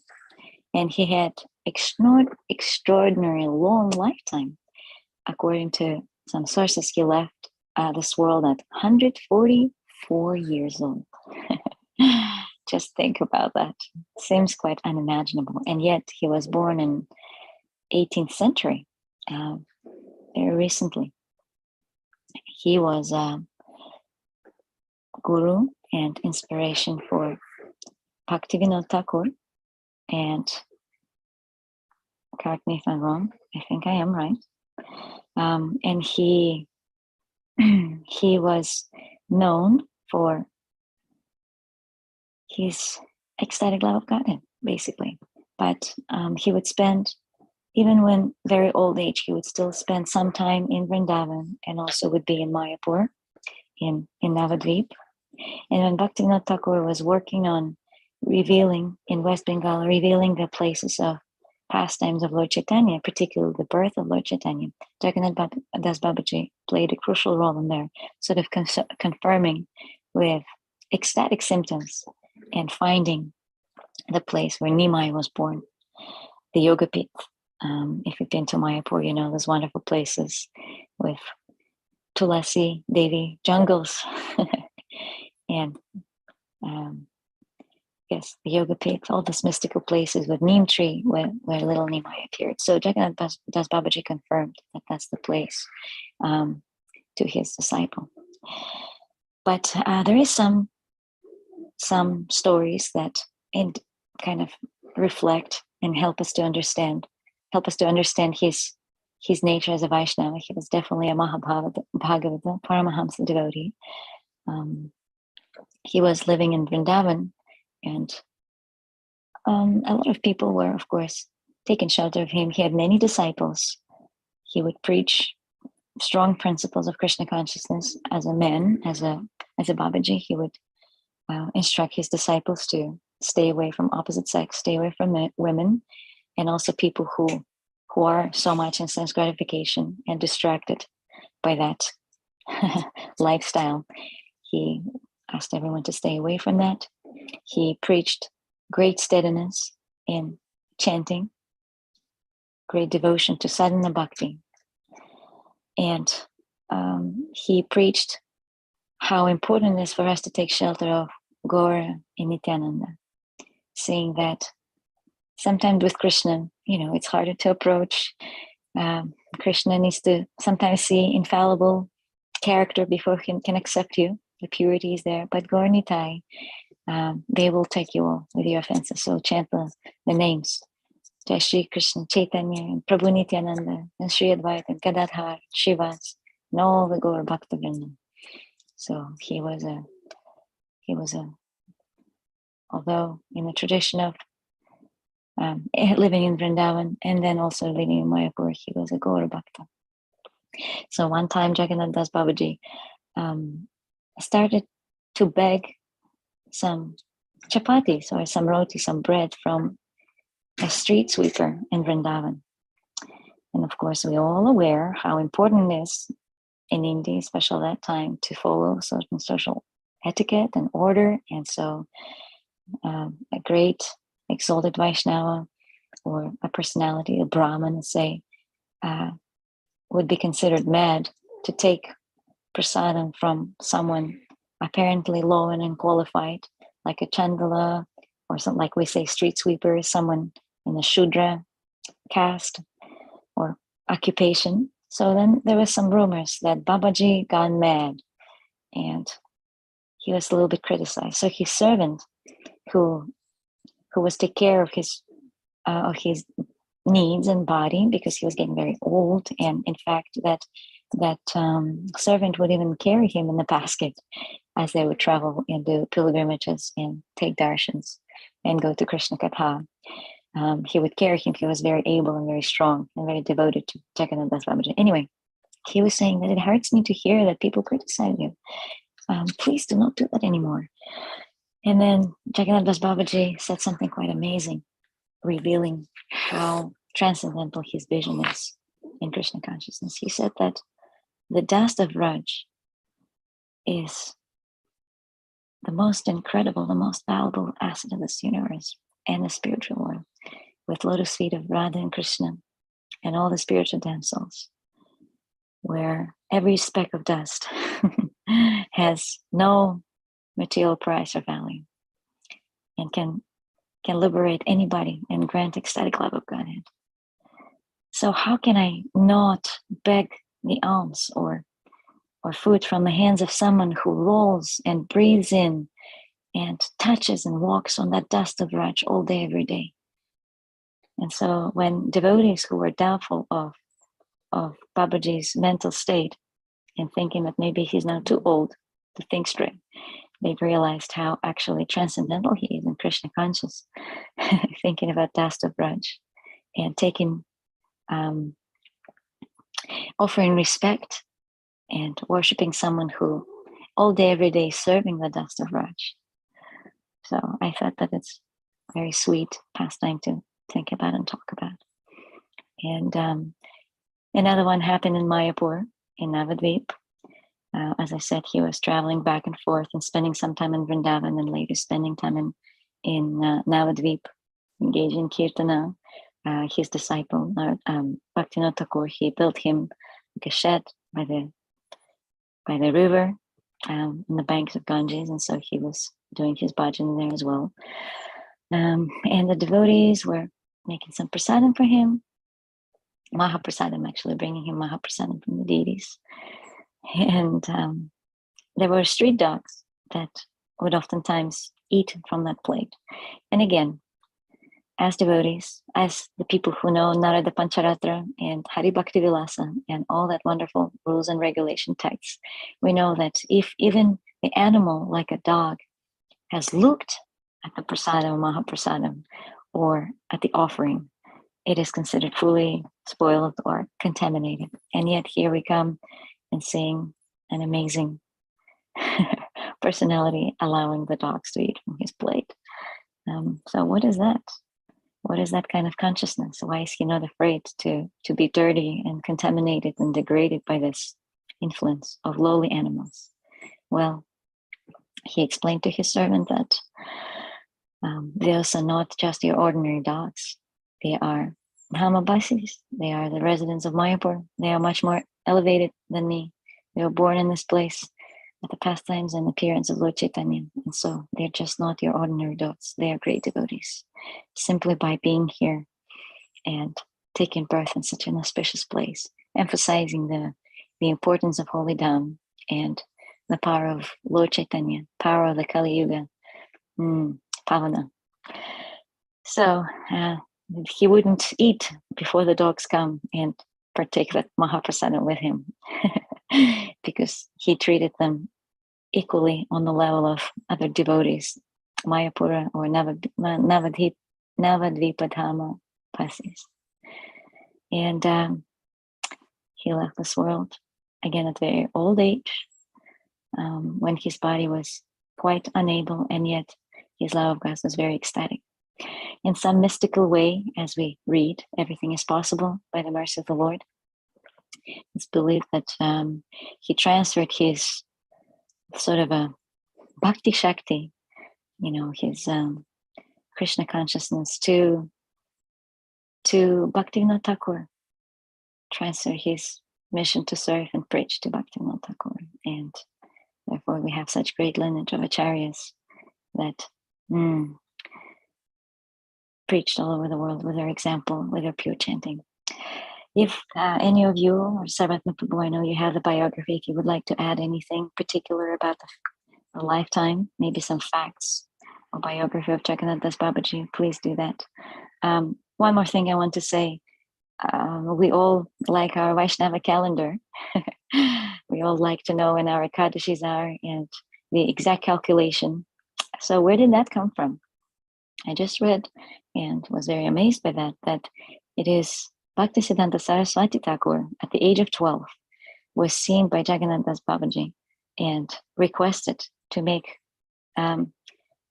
and he had extraordinary long lifetime. According to some sources, he left this world at 144 years old. Just think about that. Seems quite unimaginable. And yet he was born in 18th century, very recently. He was a guru and inspiration for Bhaktivinoda Thakur, and correct me if I'm wrong, I think I am right. And he was known for his ecstatic love of Godhead, basically. But he would spend, even when very old age, he would still spend some time in Vrindavan, and also would be in Mayapur, in Navadvip. And when Bhaktivinoda Thakur was working on revealing in West Bengal, revealing the places of pastimes of Lord Chaitanya, particularly the birth of Lord Chaitanya, Jagannath Das Babaji played a crucial role in there, sort of confirming with ecstatic symptoms and finding the place where Nimai was born, the Yoga Pit. If you've been to Mayapur, you know those wonderful places with Tulasi Devi jungles and yes, the Yoga Pit, all these mystical places with Neem tree where little Nimai appeared. So Jagannath Das Babaji confirmed that that's the place to his disciple. But there is some stories that kind of reflect and help us to understand his nature as a Vaishnava. He was definitely a Bhagavata, Paramahamsa devotee. He was living in Vrindavan, and a lot of people were, of course, taking shelter of him. He had many disciples. He would preach strong principles of Krishna consciousness as a man, as a Babaji. He would instruct his disciples to stay away from opposite sex, stay away from women, and also people who are so much in sense gratification and distracted by that lifestyle. He asked everyone to stay away from that. He preached great steadiness in chanting, great devotion to sadhana bhakti. And he preached how important it is for us to take shelter of Gaura and Nityananda, saying that sometimes with Krishna, it's harder to approach. Krishna needs to sometimes see infallible character before he can accept you. The purity is there. But Gaura Nitai, they will take you all with your offenses. So chant the names. Jai Shri Krishna, Chaitanya, and Prabhu Nityananda, and Sri Advaita, and Gadadhar, Shivas, and all the Gaur Bhakta Vrinda. So he was a, although in the tradition of living in Vrindavan and then also living in Mayapur, he was a Gaur Bhakta. So one time Jagannath Das Babaji started to beg some chapatis or some roti, some bread from a street sweeper in Vrindavan. And of course, we're all aware how important it is in India, especially that time, to follow certain social etiquette and order. And so a great exalted Vaishnava or a personality, a Brahmin, say, would be considered mad to take prasadam from someone apparently low and unqualified, like a chandala, or something like we say street sweeper, someone in the Shudra caste or occupation. So then there was some rumors that Babaji gone mad, and he was a little bit criticized. So his servant, who was take care of his needs and body, because he was getting very old, and in fact that servant would even carry him in the basket as they would travel and do pilgrimages and take darshans and go to Krishna Katha. He would carry him. He was very able and very strong and very devoted to Jagannath Das Babaji. Anyway, he was saying that it hurts me to hear that people criticize you. Please do not do that anymore. And then Jagannath Das Babaji said something quite amazing, revealing how transcendental his vision is in Krishna consciousness. He said that the dust of Raj is the most incredible, the most valuable asset of this universe and the spiritual world, with lotus feet of Radha and Krishna and all the spiritual damsels, where every speck of dust has no material price or value and can liberate anybody and grant ecstatic love of Godhead. So how can I not beg the alms or food from the hands of someone who rolls and breathes in and touches and walks on that dust of Raj all day, every day? And so when devotees who were doubtful of Babaji's mental state and thinking that maybe he's now too old to think straight, they realized how actually transcendental he is in Krishna conscious, thinking about dust of Raj and taking, offering respect and worshiping someone who all day, every day is serving the dust of Raj. So I thought that it's a very sweet pastime to think about and talk about. And another one happened in Mayapur, in Navadvip. As I said, he was traveling back and forth and spending some time in Vrindavan and later spending time in Navadvip, engaged in Kirtana. His disciple, Bhaktivinoda Thakur, he built him like a shed by the river, in the banks of Ganges, and so he was doing his bhajan there as well. And the devotees were making some prasadam for him, Mahaprasadam, actually bringing him Mahaprasadam from the deities. And there were street dogs that would oftentimes eat from that plate. And again, as devotees, as the people who know Narada Pancharatra and Hari Bhakti Vilasa and all that wonderful rules and regulation texts, we know that if even the animal, like a dog, has looked at the prasadam, Mahaprasadam, or at the offering, it is considered fully spoiled or contaminated. And yet here we come and seeing an amazing personality allowing the dogs to eat from his plate. So what is that? What is that kind of consciousness? Why is he not afraid to be dirty and contaminated and degraded by this influence of lowly animals? Well, he explained to his servant that those are not just your ordinary dogs. They are Dhammabasis. They are the residents of Mayapur. They are much more elevated than me. They were born in this place at the pastimes and appearance of Lord Chaitanya. And so they're just not your ordinary dogs. They are great devotees. Simply by being here and taking birth in such an auspicious place, emphasizing the importance of Holy Dham and the power of Lord Chaitanya, power of the Kali Yuga, Pavana. So he wouldn't eat before the dogs come and partake that Mahaprasadam with him because he treated them equally on the level of other devotees, Mayapura or Navadvipadhama Pasis. And he left this world again at very old age, when his body was quite unable, and yet his love of God was very ecstatic. In some mystical way, as we read, everything is possible by the mercy of the Lord. It's believed that he transferred his sort of a bhakti shakti, his Krishna consciousness to Bhaktivinoda Thakur, transfer his mission to serve and preach to Bhaktivinoda Thakur. And therefore we have such great lineage of acharyas that preached all over the world with their example, with their pure chanting. If any of you, or Sarvatma Prabhu, I know you have the biography, if you would like to add anything particular about the lifetime, maybe some facts or biography of Jagannath Das Babaji, please do that. One more thing I want to say, we all like our Vaishnava calendar. We all like to know when our Ekadashis are and the exact calculation. So where did that come from? I just read and was very amazed by that it is Bhaktisiddhanta Saraswati Thakur at the age of 12 was seen by Jagannath Das Babaji and requested to make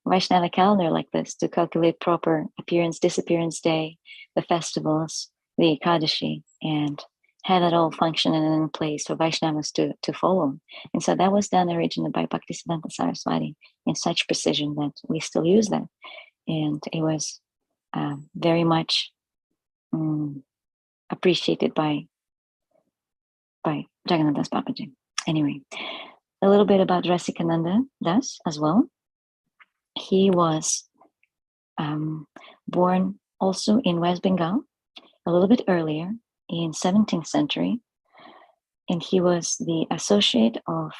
Vaishnava calendar like this, to calculate proper appearance, disappearance day, the festivals, the Ekadashi, and have it all function and in place for Vaishnavas to follow. And so that was done originally by Bhaktisiddhanta Saraswati in such precision that we still use that. And it was very much appreciated by Jagannath Das Babaji. Anyway, a little bit about Rasikananda Das as well. He was born also in West Bengal, a little bit earlier in 17th century. And he was the associate of,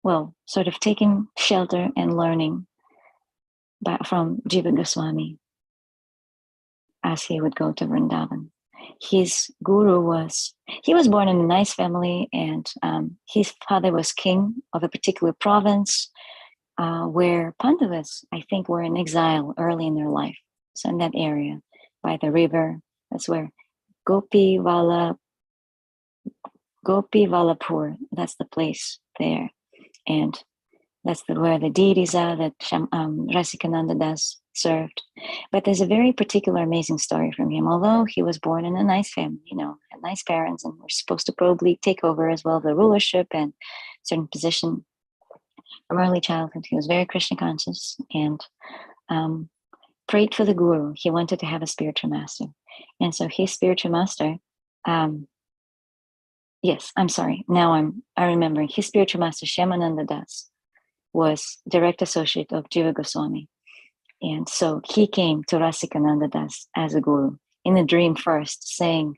well, sort of taking shelter and learning from Jiva Goswami as he would go to Vrindavan. His guru he was born in a nice family, and his father was king of a particular province where Pandavas, I think, were in exile early in their life. So in that area, by the river, that's where Gopi Vallapur, that's the place there. And that's where the deities are that Rasikananda Das served. But there's a very particular amazing story from him. Although he was born in a nice family, had nice parents, and were supposed to probably take over as well the rulership and certain position from early childhood, he was very Krishna conscious and prayed for the guru. He wanted to have a spiritual master. And so his spiritual master, yes, I'm sorry. Now I remember his spiritual master, Shyamananda Das, was direct associate of Jiva Goswami. And so he came to Rasikananda Das as a guru in a dream first, saying,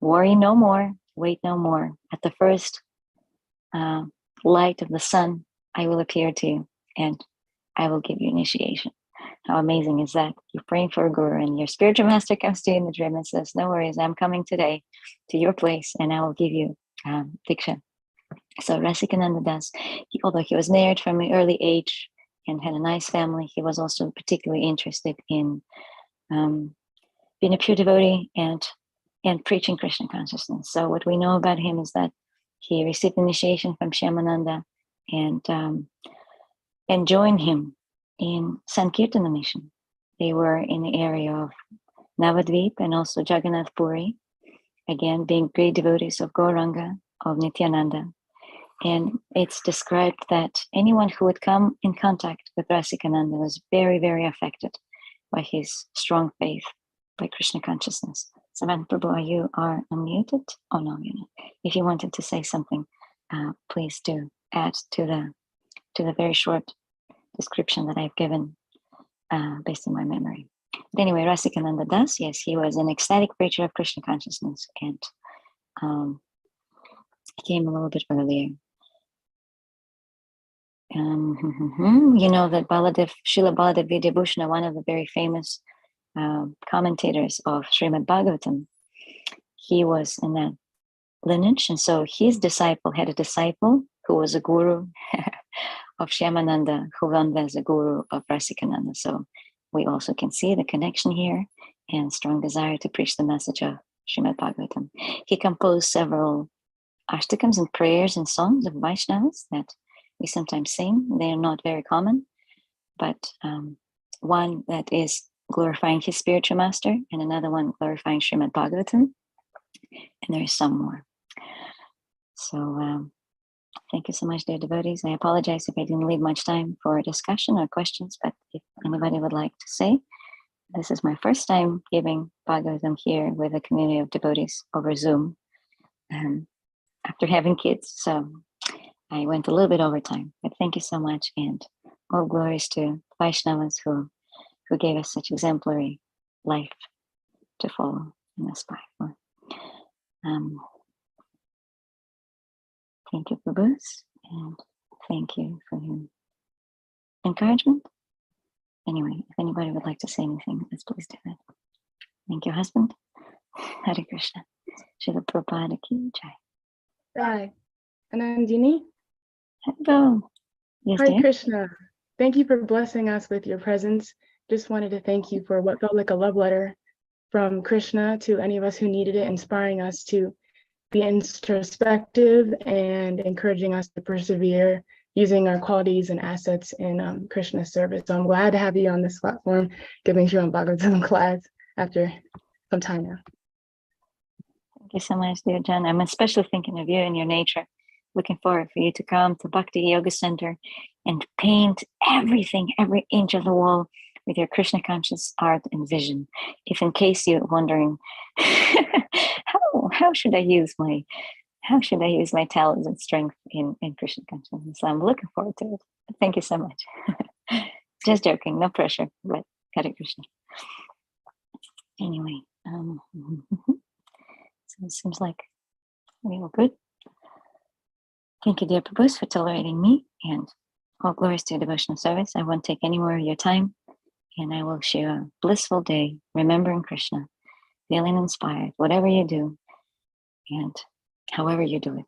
worry no more, wait no more. At the first light of the sun, I will appear to you and I will give you initiation. How amazing is that? You're praying for a guru and your spiritual master comes to you in the dream and says, no worries, I'm coming today to your place and I will give you diksha. So Rasikananda Das, although he was married from an early age and had a nice family, he was also particularly interested in being a pure devotee and preaching Krishna consciousness. So what we know about him is that he received initiation from Shyamananda and joined him in Sankirtana mission. They were in the area of Navadvip and also Jagannath Puri, again being great devotees of Gauranga, of Nityananda. And it's described that anyone who would come in contact with Rasikananda was very, very affected by his strong faith, by Krishna consciousness. Savan Prabhu, you are unmuted? Oh no, you're not. If you wanted to say something, please do add to the very short description that I've given based on my memory. But anyway, Rasikananda Das, yes, he was an ecstatic preacher of Krishna consciousness, and he came a little bit earlier. You know that Srila Baladev Vidyabhushana, one of the very famous commentators of Srimad Bhagavatam, he was in that lineage, and so his disciple had a disciple who was a guru of Shyamananda, who went as a guru of Rasikananda. So we also can see the connection here and strong desire to preach the message of Srimad Bhagavatam. He composed several ashtakams and prayers and songs of Vaishnavas that we sometimes sing. They are not very common, but one that is glorifying his spiritual master and another one glorifying Srimad Bhagavatam, and there is some more. So thank you so much, dear devotees. I apologize if I didn't leave much time for discussion or questions, but if anybody would like to say, this is my first time giving Bhagavatam here with a community of devotees over Zoom after having kids. So I went a little bit over time, but thank you so much, and all glories to Vaishnavas who gave us such exemplary life to follow and aspire for. Thank you, Prabhus, and thank you for your encouragement. Anyway, if anybody would like to say anything, let's please do that. Thank you, husband. Hare Krishna. Srila Prabhupada ki jai. Hi, Anandini. Hello. Yes, Hi, dear. Krishna. Thank you for blessing us with your presence. Just wanted to thank you for what felt like a love letter from Krishna to any of us who needed it, inspiring us to be introspective and encouraging us to persevere using our qualities and assets in Krishna's service. So I'm glad to have you on this platform, giving Srimad Bhagavatam class after some time now. Thank you so much, dear John. I'm especially thinking of you and your nature. Looking forward for you to come to Bhakti Yoga Center and paint everything, every inch of the wall with your Krishna conscious art and vision. If in case you're wondering, how should I use my talents and strength in Krishna consciousness? So I'm looking forward to it. Thank you so much. Just joking, no pressure, but Hare Krishna. Anyway, so it seems like we all good. Thank you, dear Prabhus, for tolerating me, and all glories to your devotional service. I won't take any more of your time, and I wish you a blissful day, remembering Krishna, feeling inspired, whatever you do, and however you do it.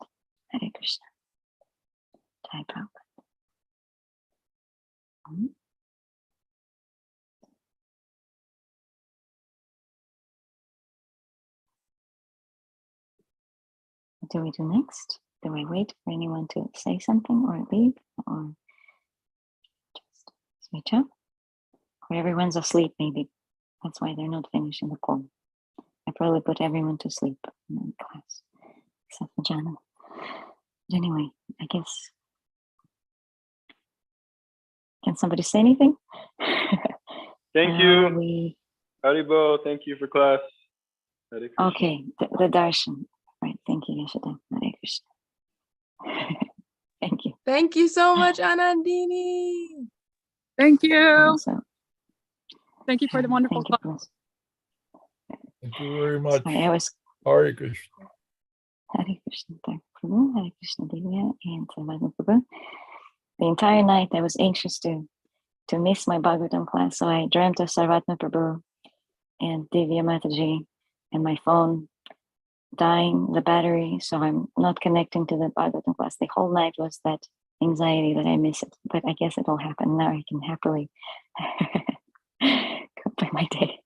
Hare Krishna. Jai Prabhupada. What do we do next? Do I wait for anyone to say something or leave, or just switch up? Or everyone's asleep, maybe. That's why they're not finishing the call. I probably put everyone to sleep in the class, except for Jana. But anyway, I guess. Can somebody say anything? Thank you. Haribo, thank you for class. Okay, the darshan. Right, thank you, Yashoda. Hare Krishna. Thank you. Thank you so much, Anandini. Thank you. Also, Thank you for the wonderful thank you, class. Thank you very much. Sorry, I was Hare Krishna. Hare Krishna, Prabhu, Hare Krishna, Divya, and Bhagavatam Prabhu. The entire night I was anxious to miss my Bhagavatam class, so I dreamt of Sarvatma Prabhu and Divya Mataji, and my phone dying, the battery, so I'm not connecting to the Bhagavatam class. The whole night was that anxiety that I miss it, but I guess it all happened. Now I can happily go by my day.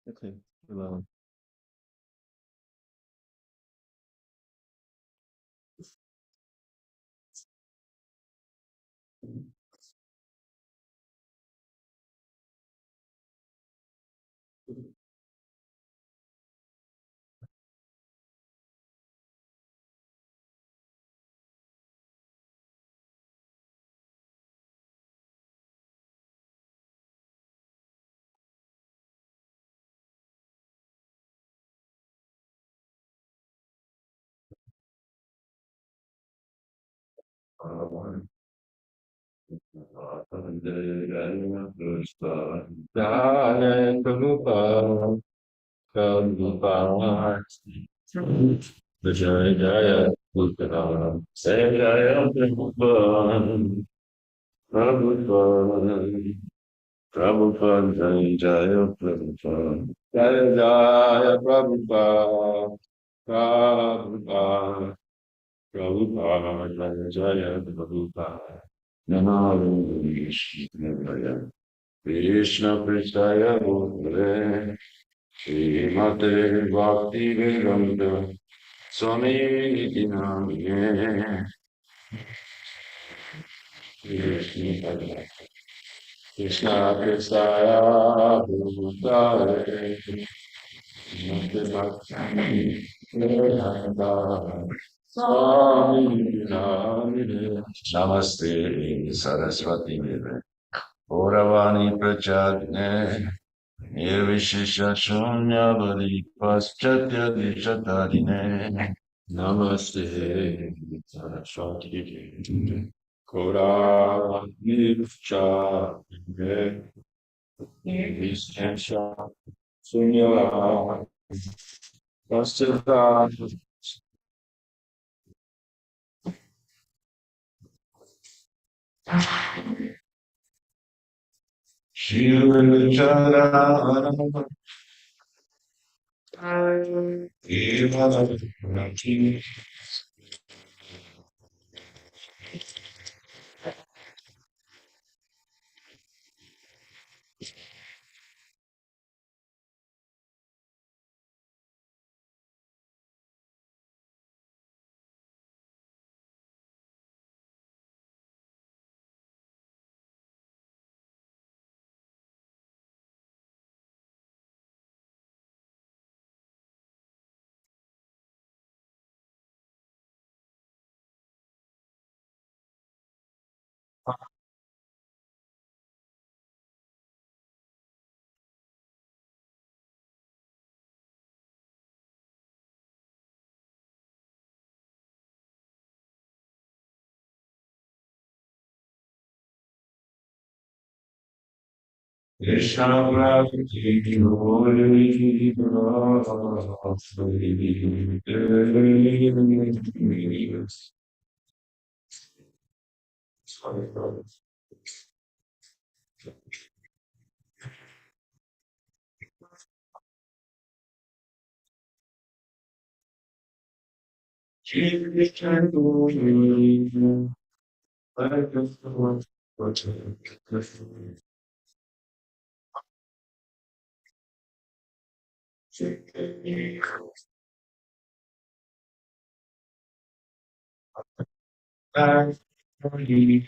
Okay. Hello. Jaya Jaya Bhutana, Jaya Prabhupada, Prabhupada, Prabhupada, Jaya Jaya Prabhupada, Jaya Jaya Prabhupada, Prabhupada, Prabhupada, Jaya Jaya Prabhupada, Namo Vishnu Krishna Pristaya Bhutale, Srimate Bhakti Vedanta Swami Dinamine Krishna Krishna Bhutale Srimate Bhakti Vedanta Swami Dinamine Namaste Saraswati Deve Gauravani Prachadne Nirvishesha Shunyavadi Paschatya Dishatadine Namaste Saraswati Kora Nirvishcha Nirvishesha Shunyavadi Paschatya Shivacharana Kirti Krishna Bhakti Holy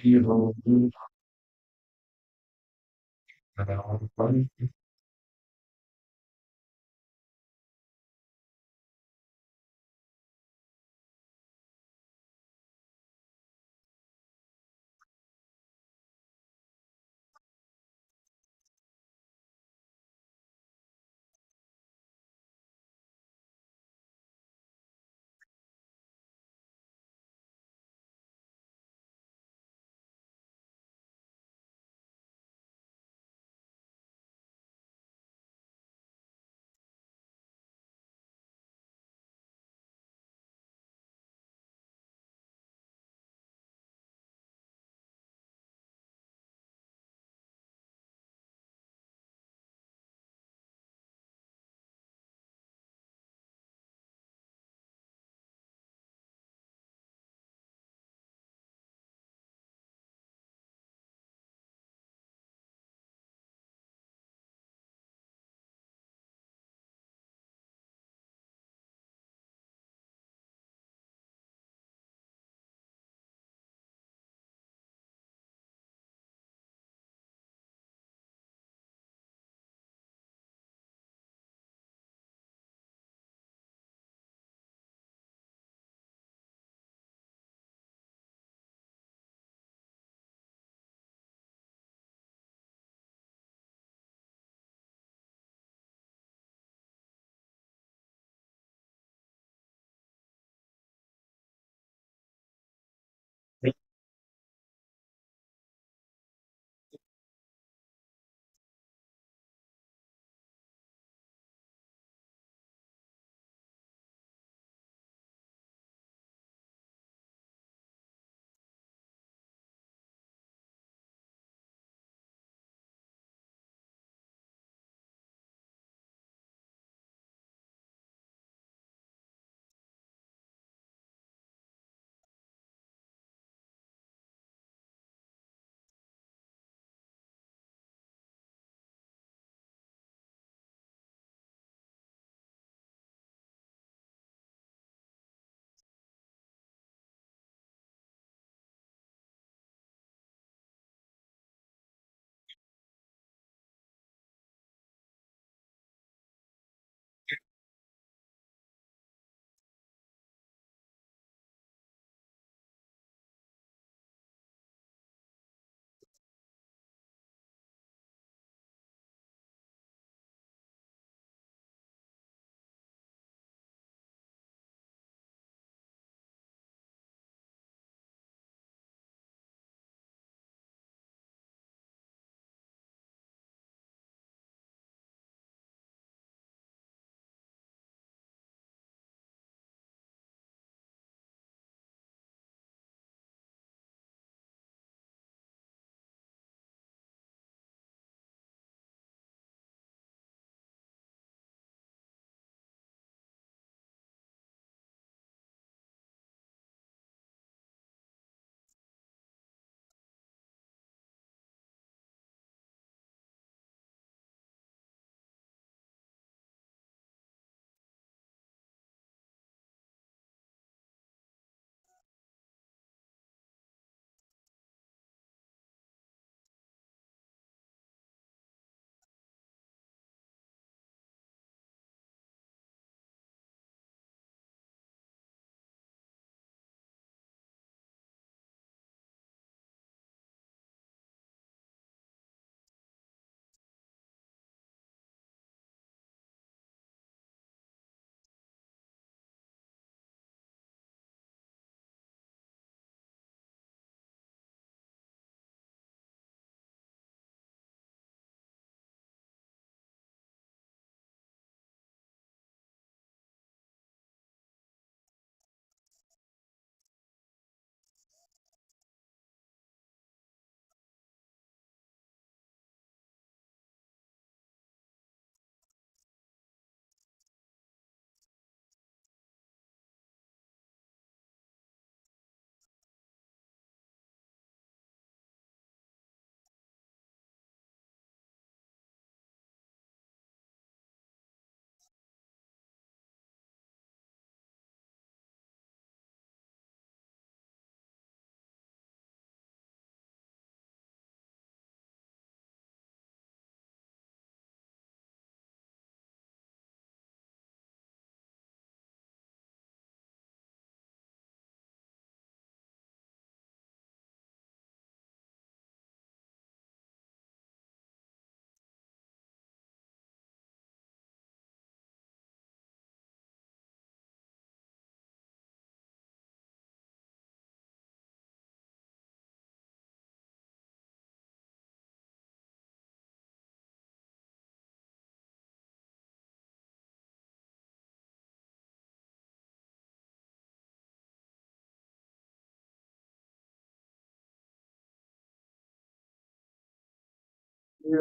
Yeah.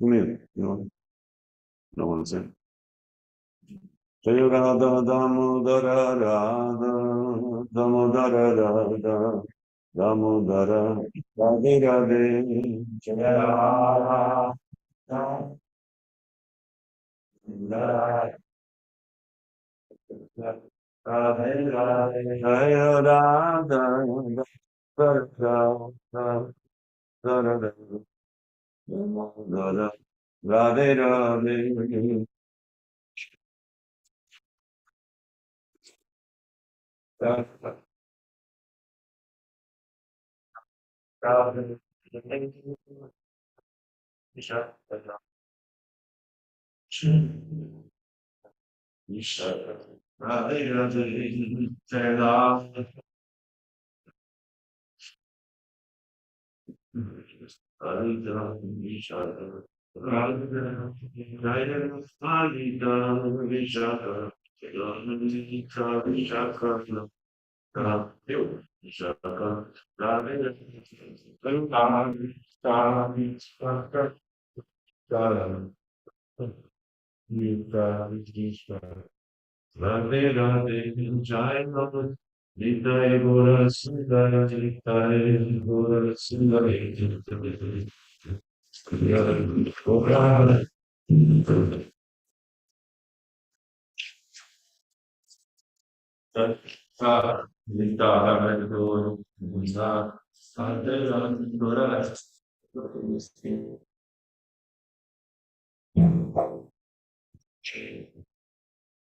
Come here. You know, no one said. Jaya Radha Damodara Radha Damodara Radha Damodara Radhe Radhe Jaya Radha Radhe Radhe Jaya Radha Radhe Radhe Radhe Radhe Jai Radhe Nitai Gora Sundara Nitai Gora Sundara Gora Nitai Gora Sundara Radhe Gora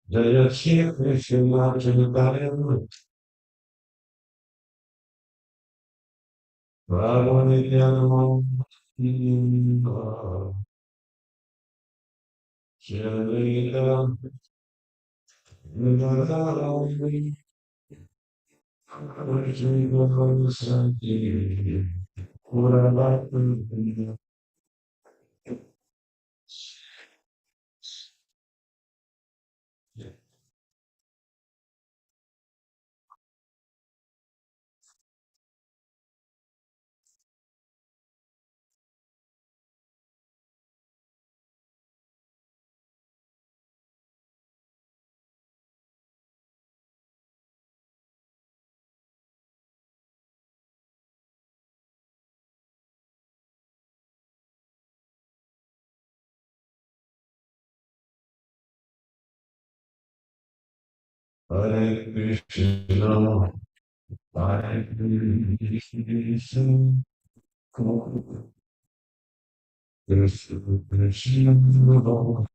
Jaya Shri Krishna Jaya Radha Jaya Hare Krishna, Hare Krishna, Krishna Krishna,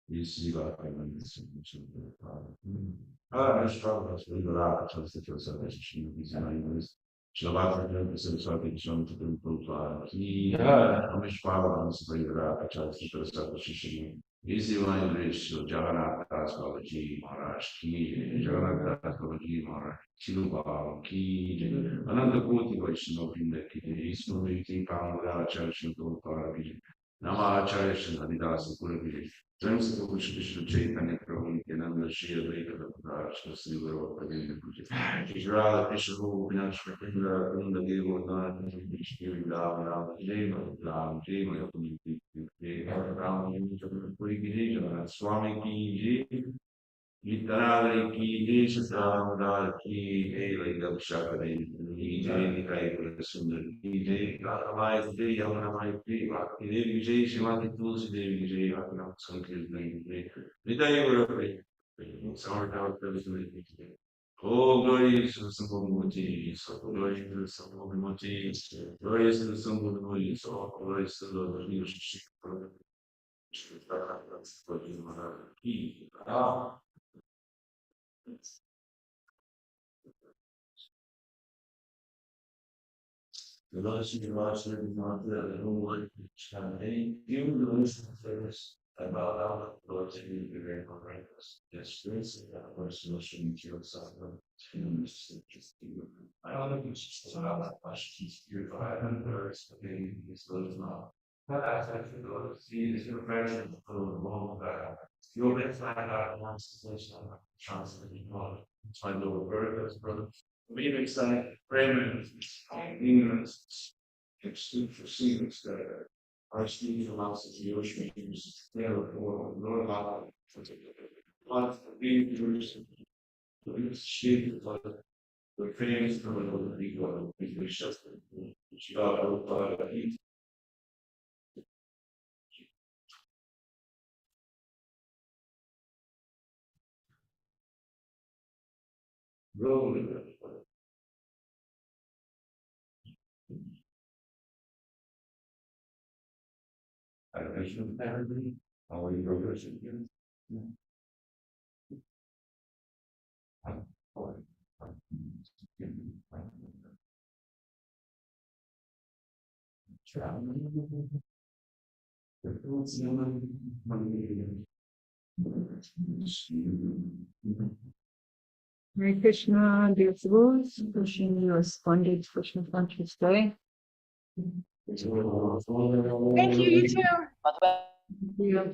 you see like I struggle with liberare cioè situazione ci bisogna ce la va a fare se so che ci sono tutti un po' chi come si parla non si può liberare cioè si per stato ci easy one English Jagannath astrology Maharaj ki Jagannath astrology Maharaj Chiluba ki Ananda Koti Vaishnava Pinda ki Isnu Ki Kamala Church to Parabi Nama Acharya Nandidasi Purabi James to which Krishna Chaitanya Prabhu Nityananda Shri Advaita Prabhupada Shri Guru Prabhupada Israel Krishna Guru Vinashra Kunda Kunda Devo Dana Krishna Ram Deva Ram Deva Deva Ram Puri Giri Swami Ki Literale chi dice da chi è la Shakari, chi è la Sundar, chi è la mai di una mai prima, chi devi dire, si va di tu, si devi dire, ma non sono più di mi dai europei, non sono da per le Oh, glory to the simple Muti, so glory to the simple Muti, glory to the simple Muti, so glory to the leadership. The last year, last year, not that whole life, even the list of things about how the Lord to be very horrendous. Yes, this that person listening to yourself. I don't know if it's about that question. You're 500 words, okay, it's those now. But I actually go to see this information for the moment that you'll be find out once the station translating knowledge. It's my little bird, that's brother. We make some fragments, ignorance, exclude for secrets that our speech allows us to ocean use there or learn about what being Jewish, the shape of the famous from the legal, we just rolling. I don't know, apparently, how are you progressing here? Hare Krishna, dear souls, wishing you a splendid Krishna conscious day. Thank you, you too. Yeah.